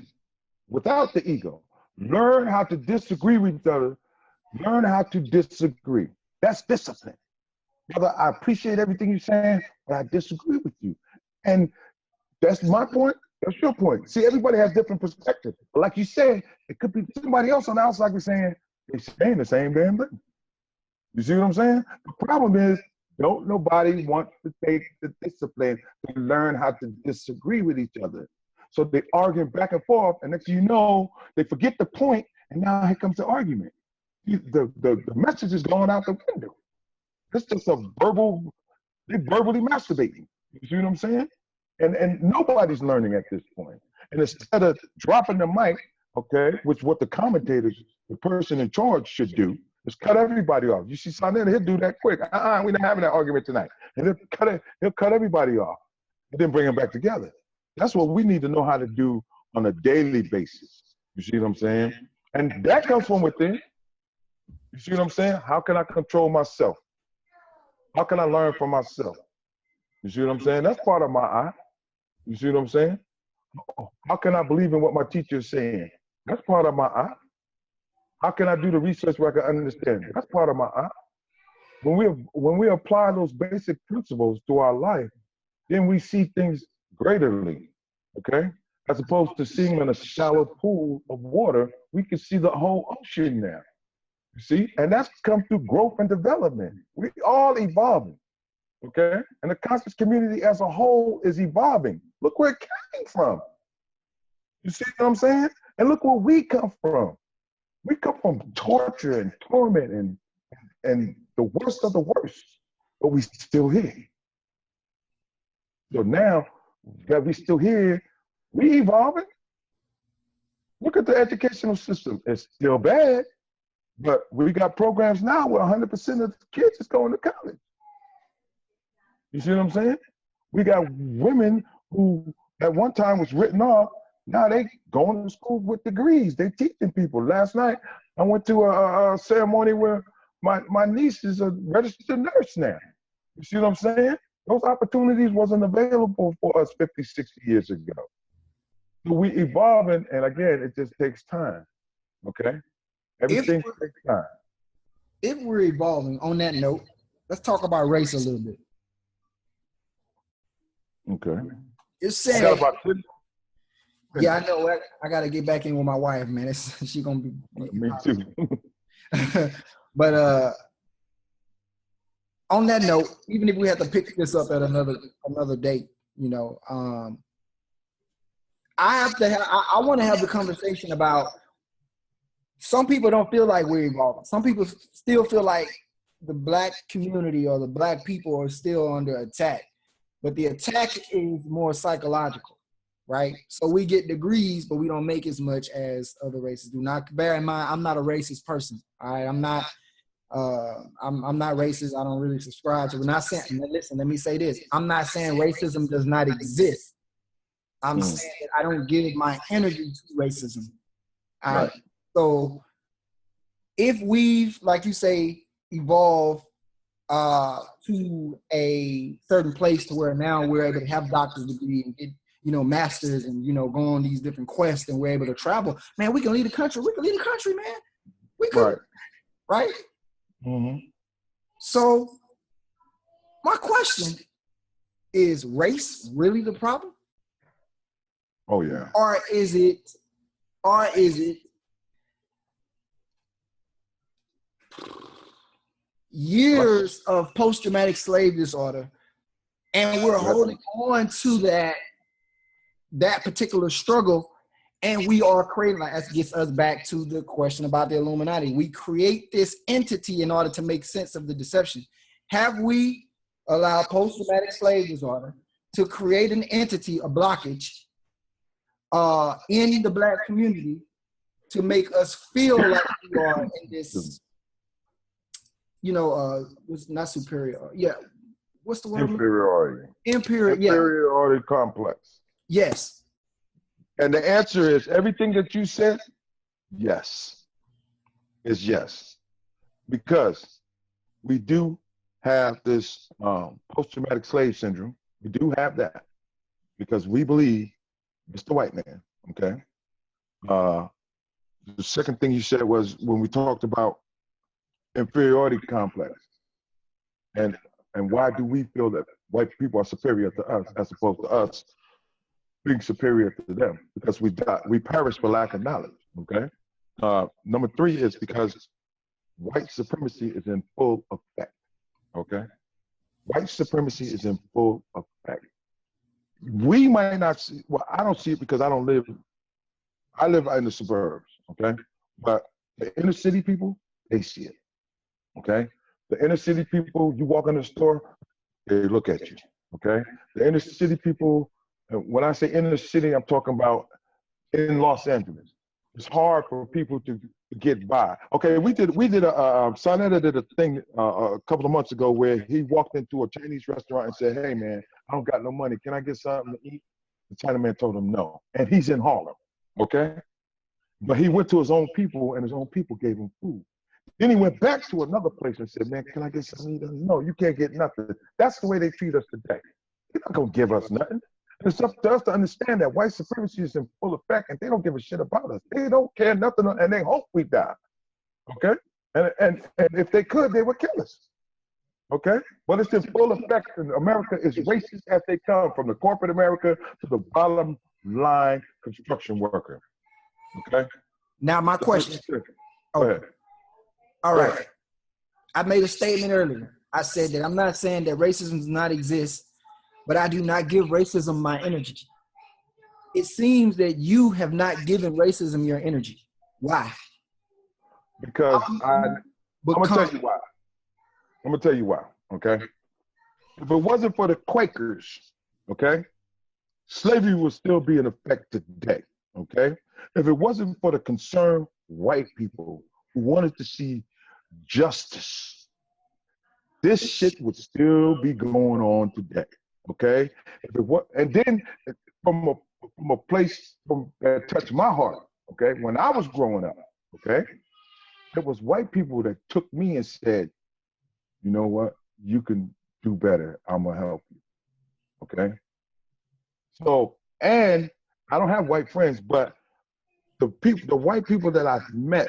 Without the ego. Learn how to disagree with each other. Learn how to disagree. That's discipline. Brother, I appreciate everything you're saying, but I disagree with you. And that's my point. That's your point. See, everybody has different perspectives. But like you said, it could be somebody else on the outside saying, they're saying the same damn thing. You see what I'm saying? The problem is, don't nobody want to take the discipline to learn how to disagree with each other. So they arguing back and forth, and next thing you know, they forget the point, and now here comes the argument. The message is going out the window. It's just a verbal, they're verbally masturbating. You see what I'm saying? And nobody's learning at this point. And instead of dropping the mic, okay, which what the commentators, the person in charge should do, is cut everybody off. You see something, he'll do that quick. We're not having that argument tonight. And he'll cut everybody off and then bring them back together. That's what we need to know how to do on a daily basis. You see what I'm saying? And that comes from within. You see what I'm saying? How can I control myself? How can I learn from myself? You see what I'm saying? That's part of my eye. You see what I'm saying? How can I believe in what my teacher is saying? That's part of my eye. How can I do the research where I can understand it? That's part of my eye. When we apply those basic principles to our life, then we see things greaterly, okay? As opposed to seeing them in a shallow pool of water, we can see the whole ocean now. You see? And that's come through growth and development. We all evolving, okay? And the conscious community as a whole is evolving. Look where it came from. You see what I'm saying? And look where we come from. We come from torture and torment and the worst of the worst, but we still here. So now that we still here, we evolving. Look at the educational system. It's still bad, but we got programs now where 100% of the kids is going to college. You see what I'm saying? We got women who at one time was written off. Now they going to school with degrees. They teaching people. Last night, I went to a ceremony where my niece is a registered nurse now. You see what I'm saying? Those opportunities wasn't available for us 50, 60 years ago. So we evolving, and again, it just takes time, okay? Everything takes time. If we're evolving, on that note, let's talk about race a little bit. Okay. It's sad. Yeah, I know. I got to get back in with my wife, man. She gonna be. Me too. But on that note, even if we have to pick this up at another date, you know, I want to have the conversation about. Some people don't feel like we're evolving. Some people still feel like the black community or the black people are still under attack, but the attack is more psychological. Right, so we get degrees, but we don't make as much as other races do. Not bear in mind, I'm not a racist person. All right, I'm not racist. I don't really subscribe to. We're not saying. Listen, let me say this. I'm not saying racism does not exist. I'm saying that I don't give my energy to racism. All right. So if we've, like you say, evolved to a certain place to where now we're able to have doctor's degree and get, you know, masters and, you know, go on these different quests and we're able to travel, man, we can lead the country. We can lead the country, man. We could. Right. right? Mm-hmm. So my question is race really the problem? Oh yeah. Or is it years of post-traumatic slave disorder, and we're holding on to that particular struggle, and we are creating, like, that gets us back to the question about the Illuminati. We create this entity in order to make sense of the deception. Have we allowed post-traumatic slave disorder to create an entity, a blockage, in the Black community to make us feel like we are in this, was not superior. Yeah. What's the word? Inferiority. Inferiority complex. Yes. And the answer is everything that you said, yes. Is yes. Because we do have this post-traumatic slave syndrome. We do have that. Because we believe it's the white man, okay? The second thing you said was when we talked about inferiority complex. And why do we feel that white people are superior to us as opposed to us being superior to them? Because we perish for lack of knowledge, okay? Number 3 is because white supremacy is in full effect, okay? White supremacy is in full effect. We might not see, well, I don't see it because I live in the suburbs, okay? But the inner city people, they see it, okay? The inner city people, you walk in the store, they look at you, okay? The inner city people, when I say inner city, I'm talking about in Los Angeles. It's hard for people to get by. Okay, we did Sonetta did a thing a couple of months ago where he walked into a Chinese restaurant and said, hey man, I don't got no money. Can I get something to eat? The Chinaman told him no. And he's in Harlem, okay? But he went to his own people and his own people gave him food. Then he went back to another place and said, man, can I get something to eat? No, you can't get nothing. That's the way they treat us today. They're not gonna give us nothing. And it's up to us to understand that white supremacy is in full effect and they don't give a shit about us. They don't care nothing and they hope we die, okay? And if they could, they would kill us, okay? But it's in full effect and America is racist as they come, from the corporate America to the bottom line construction worker, okay? Now my question. Go ahead. All right. I made a statement earlier. I said that I'm not saying that racism does not exist, but I do not give racism my energy. It seems that you have not given racism your energy. Why? Because I'm going to tell you why. I'm going to tell you why, okay? If it wasn't for the Quakers, okay, slavery would still be in effect today, okay? If it wasn't for the concerned white people who wanted to see justice, this shit would still be going on today, okay? If it was, and then from a place that touched my heart, okay, when I was growing up, okay, it was white people that took me and said, you know what, you can do better, I'm gonna help you, okay? So, and I don't have white friends, but the white people that I've met,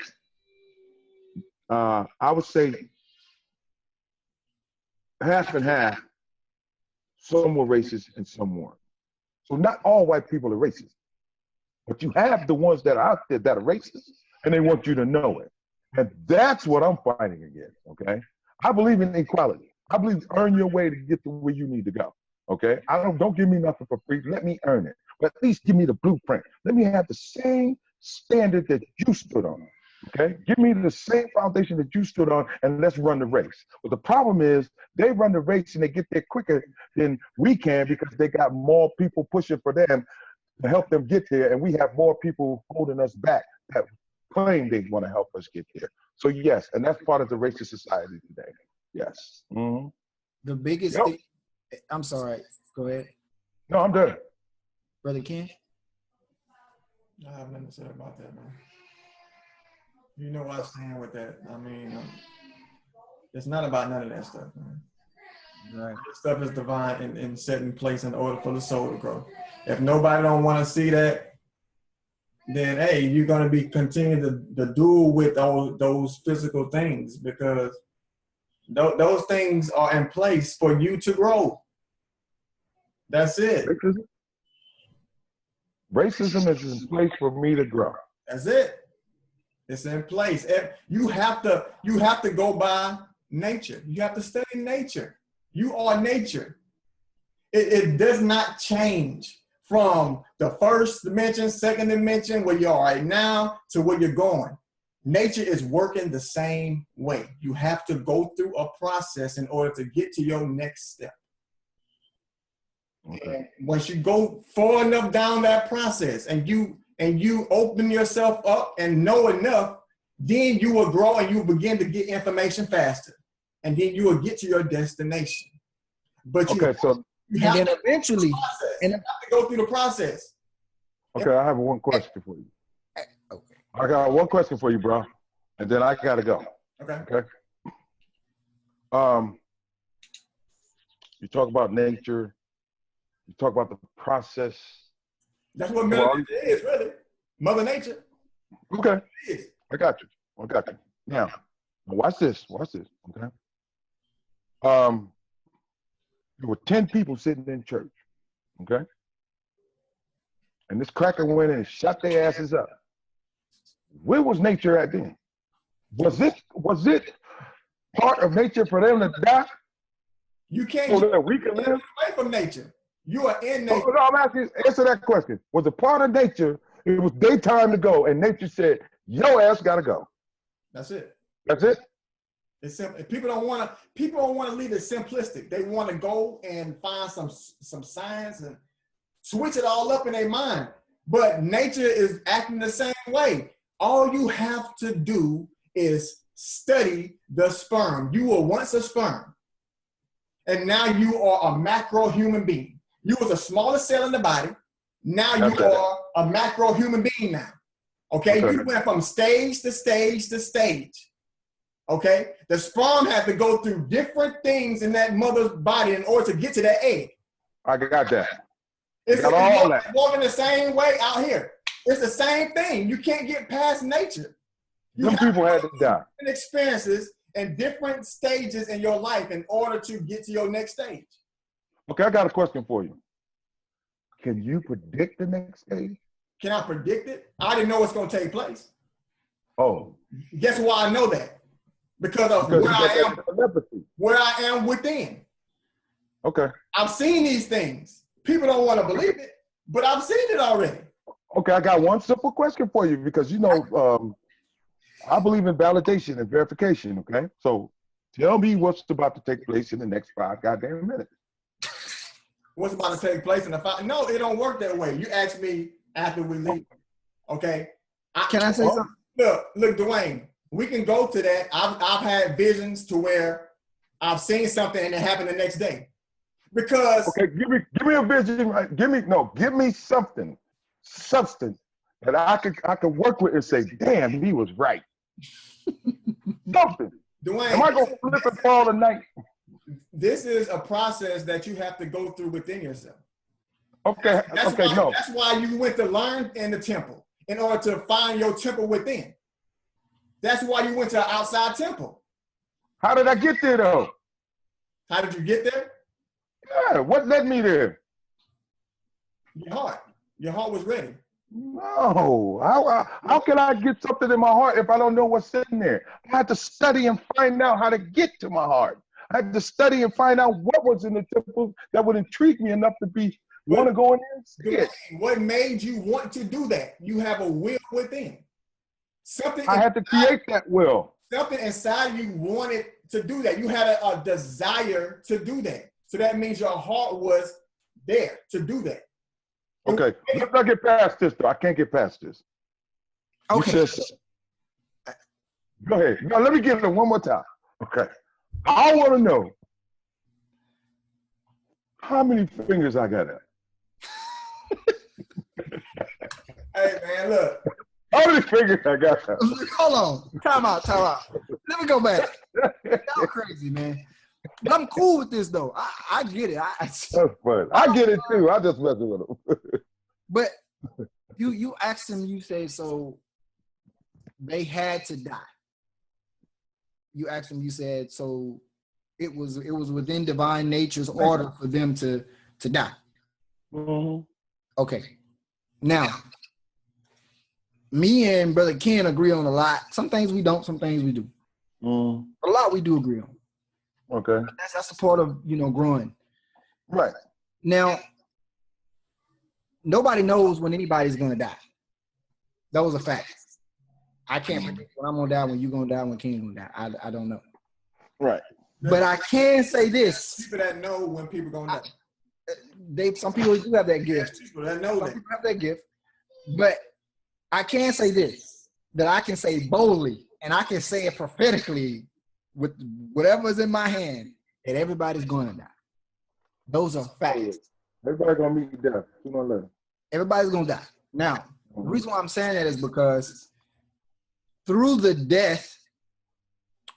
I would say half and half. Some were racist and some weren't. So not all white people are racist, but you have the ones that are out there that are racist, and they want you to know it. And that's what I'm fighting against, okay? I believe in equality. I believe earn your way to get to where you need to go, okay? Don't give me nothing for free. Let me earn it. But at least give me the blueprint. Let me have the same standard that you stood on. Okay, give me the same foundation that you stood on and let's run the race. But the problem is they run the race and they get there quicker than we can because they got more people pushing for them to help them get there. And we have more people holding us back that claim they want to help us get there. So yes, and that's part of the racist society today. Yes. Mm-hmm. The biggest thing, I'm sorry, go ahead. No, I'm done. Brother Ken? I have nothing to say about that, man. You know what I stand with that. I mean, it's not about none of that stuff, man. Right. This stuff is divine and set in place in order for the soul to grow. If nobody don't want to see that, then hey, you're gonna be continuing to duel with those physical things, because those things are in place for you to grow. That's it. Racism is in place for me to grow. That's it. It's in place. You have to go by nature. You have to study nature. You are nature. It does not change from the first dimension, second dimension, where you are right now, to where you're going. Nature is working the same way. You have to go through a process in order to get to your next step. Okay. And once you go far enough down that process and you open yourself up and know enough, then you will grow and you will begin to get information faster. And then you will get to your destination. But you have to go through the process. Okay, I have one question for you. Okay. I got one question for you, bro. And then I gotta go. Okay. You talk about nature. You talk about the process. That's what Mother Nature is, really. Mother Nature. Okay. I got you. Now, watch this. Okay. There were 10 people sitting in church. Okay. And this cracker went in and shot their asses up. Where was nature at then? Was it part of nature for them to die? You can't so that we can live away from nature. You are in nature. No, I'm asking, answer that question. Was it part of nature? It was daytime to go, and nature said, your ass gotta go. That's it. That's it? It's simple. People don't want to leave it simplistic. They want to go and find some science and switch it all up in their mind. But nature is acting the same way. All you have to do is study the sperm. You were once a sperm, and now you are a macro human being. You was a smaller cell in the body. Now you are a macro human being now. Okay? You went from stage to stage to stage. Okay? The sperm had to go through different things in that mother's body in order to get to that egg. I got that. It's walking the same way out here. It's the same thing. You can't get past nature. Some people had to die. Experiences and different stages in your life in order to get to your next stage. Okay, I got a question for you. Can you predict the next stage? Can I predict it? I didn't know what's going to take place. Oh. Guess why I know that? Because where I am within. Okay. I've seen these things. People don't want to believe it, but I've seen it already. Okay, I got one simple question for you because, I believe in validation and verification, okay? So tell me what's about to take place in the next 5 goddamn minutes. What's about to take place in the 5? No, it don't work that way. You ask me after we leave, okay? Can I say something? Look, Dwayne, we can go to that. I've had visions to where I've seen something and it happened the next day. Because okay, give me a vision, right? Give me something, substance that I could work with and say, damn, he was right. Something. Dwayne, am I gonna flip and fall tonight? This is a process that you have to go through within yourself. Okay. That's why you went to learn in the temple in order to find your temple within. That's why you went to an outside temple. How did I get there though? How did you get there? Yeah, what led me there? Your heart. Your heart was ready. No, how can I get something in my heart if I don't know what's sitting there? I had to study and find out how to get to my heart. I had to study and find out what was in the temple that would intrigue me enough to want to go in there and see it. What made you want to do that? You have a will within. I had to create that will. Something inside you wanted to do that. You had a desire to do that. So that means your heart was there to do that. Okay, let's not get past this though. I can't get past this. Okay. Go ahead. No, let me get it one more time. Okay. I want to know how many fingers I got at. Hey man, look. How many fingers I got? Hold on. Time out. Let me go back. Y'all crazy, man. But I'm cool with this though. I get it. That's fun. I get it too. I just messing with them. But You asked him, you say, so they had to die. You asked him, you said, so it was within divine nature's order for them to die. Mm-hmm. Okay. Now, me and Brother Ken agree on a lot. Some things we don't, some things we do. Mm. A lot we do agree on. Okay. That's the part of, growing. Right. Now, nobody knows when anybody's going to die. That was a fact. I can't predict when I'm going to die, when you're going to die, when Ken's going to die. I don't know. Right. But I can say this. People that know when people going to die. Some people do have that gift. People that know Some that. people have that gift. But I can say this, that I can say boldly, and I can say it prophetically with whatever's in my hand, that everybody's going to die. Those are facts. Everybody's going to meet death sooner or later. Everybody's going to die. Now, the reason why I'm saying that is because through the death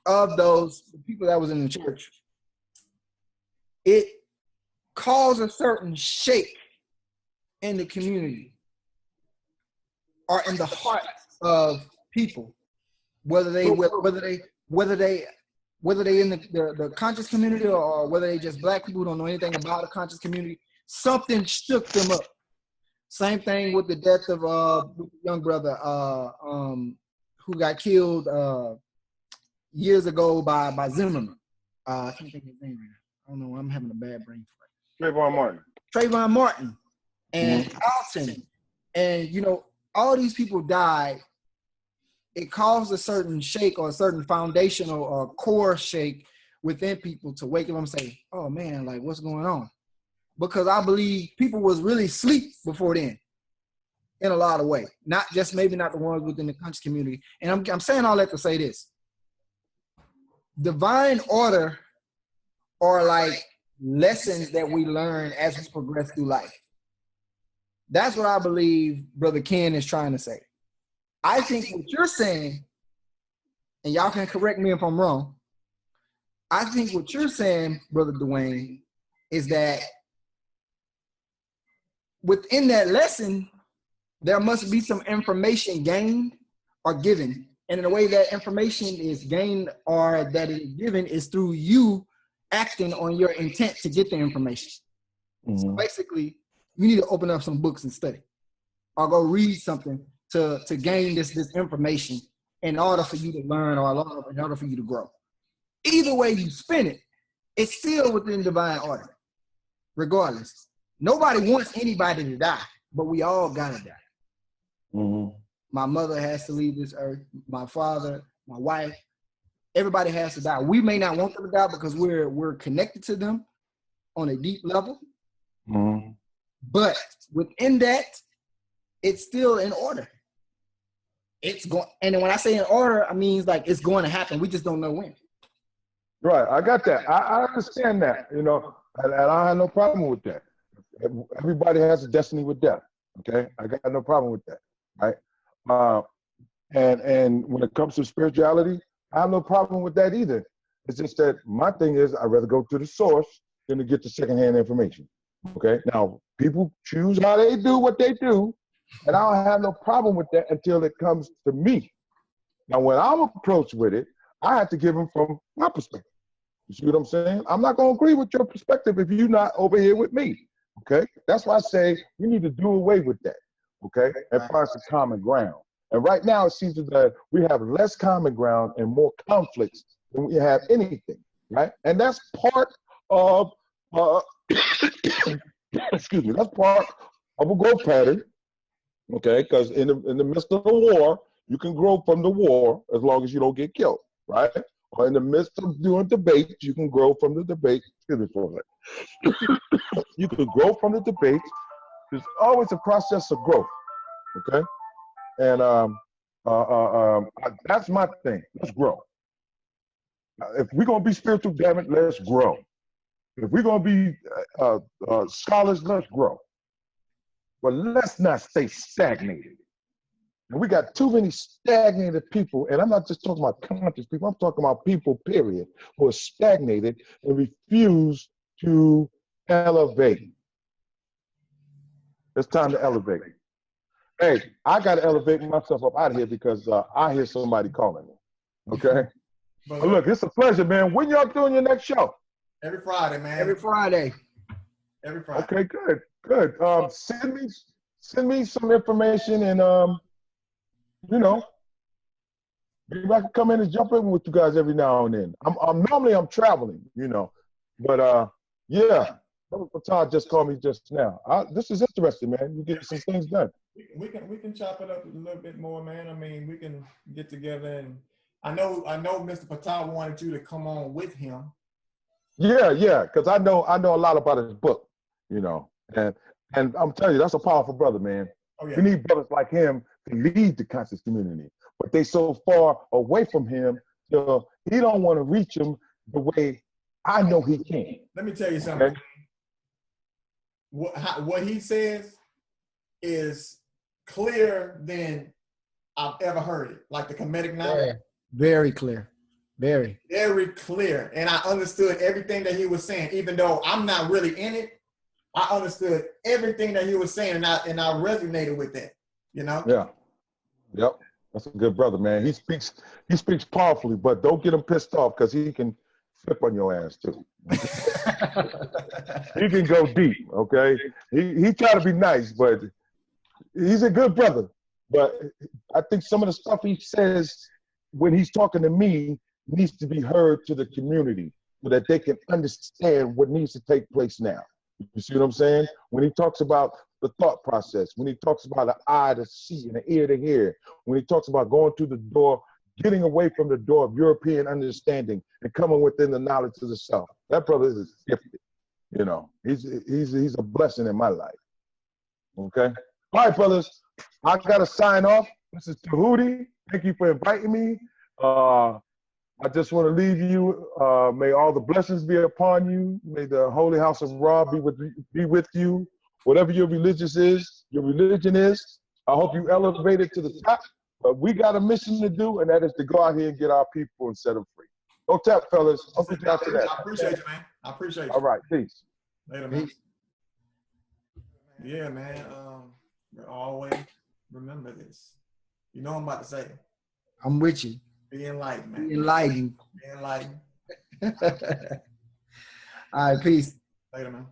of those people that was in the church, it caused a certain shake in the community or in the heart of people, whether they in the conscious community or whether they just black people who don't know anything about the conscious community. Something shook them up. Same thing with the death of the young brother who got killed years ago by Zimmerman. I can't think of his name right now. I don't know. I'm having a bad brain for it. Trayvon Martin and Alton. And, all these people died. It caused a certain shake or a certain foundational or core shake within people to wake up and say, oh, man, like, what's going on? Because I believe people was really asleep before then in a lot of ways. Maybe not the ones within the conscious community. And I'm saying all that to say this. Divine order are like lessons that we learn as we progress through life. That's what I believe Brother Ken is trying to say. I think what you're saying, and y'all can correct me if I'm wrong, I think what you're saying, Brother Dwayne, is that within that lesson, there must be some information gained or given. And in the way that information is gained or that it is given is through you acting on your intent to get the information. Mm-hmm. So basically, you need to open up some books and study or go read something to gain this information in order for you to learn or in order for you to grow. Either way you spin it, it's still within divine order, regardless. Nobody wants anybody to die, but we all gotta die. Mm-hmm. My mother has to leave this earth, my father, my wife, everybody has to die. We may not want them to die because we're connected to them on a deep level. Mm-hmm. But within that, it's still in order. It's going, and when I say in order, I mean like it's going to happen. We just don't know when. Right, I got that. I understand that, and I have no problem with that. Everybody has a destiny with death. Okay, I got no problem with that. Right, and when it comes to spirituality, I have no problem with that either. It's just that my thing is I'd rather go to the source than to get the secondhand information. Okay, now people choose how they do what they do, and I don't have no problem with that until it comes to me. Now, when I'm approached with it, I have to give them from my perspective. You see what I'm saying? I'm not going to agree with your perspective if you're not over here with me. Okay, that's why I say we need to do away with that. Okay, and find some common ground. And right now, it seems that we have less common ground and more conflicts than we have anything. Right, and that's part of excuse me. That's part of a growth pattern. Okay, because in the midst of the war, you can grow from the war as long as you don't get killed. Right. Or in the midst of doing debates, you can grow from the debate. Excuse me for a second. You can grow from the debate. There's always a process of growth. Okay, and that's my thing. Let's grow. If we're gonna be spiritual, damn it, let's grow. If we're gonna be scholars, let's grow. But let's not stay stagnated. And we got too many stagnated people, and I'm not just talking about conscious people, I'm talking about people, period, who are stagnated and refuse to elevate. It's time to elevate. Hey, I got to elevate myself up out of here because I hear somebody calling me. Okay? But look, it's a pleasure, man. When y'all doing your next show? Every Friday, man. Every Friday. Every Friday. Okay, good. Send me some information and maybe I can come in and jump in with you guys every now and then. I'm normally traveling, but yeah. Todd just called me just now. This is interesting, man. You get some things done. We can chop it up a little bit more, man. I mean, we can get together, and I know Mr. Patel wanted you to come on with him. Yeah, because I know a lot about his book, and I'm telling you, that's a powerful brother, man. Oh, yeah. We need brothers like him to lead the conscious community, but they so far away from him, so he don't want to reach them the way I know he can. Let me tell you something. Okay? What he says is clearer than I've ever heard it. Like the Kemetic knowledge. Yeah, very clear. Very clear. And I understood everything that he was saying, even though I'm not really in it. I understood everything that he was saying, and I resonated with that. Yeah. Yep. That's a good brother, man. He speaks powerfully, but don't get him pissed off because he can flip on your ass too. He can go deep, okay? He try to be nice, but he's a good brother. But I think some of the stuff he says when he's talking to me needs to be heard to the community so that they can understand what needs to take place now. You see what I'm saying? When he talks about the thought process, when he talks about the eye to see and the ear to hear, when he talks about going through the door, getting away from the door of European understanding and coming within the knowledge of the self. That brother is gifted. He's a blessing in my life. Okay? All right, brothers. I gotta sign off. This is Tahuti. Thank you for inviting me. I just want to leave you. May all the blessings be upon you. May the holy house of Ra be with you. Whatever your religion is, I hope you elevate it to the top. But we got a mission to do, and that is to go out here and get our people and set them free. Go tap, fellas. I'll get you after that. I appreciate you, man. I appreciate you. All right, peace. Later, man. Yeah, man. Always remember this. You know what I'm about to say. I'm with you. Be enlightened, man. Be enlightened. Be enlightened. All right, peace. Later, man.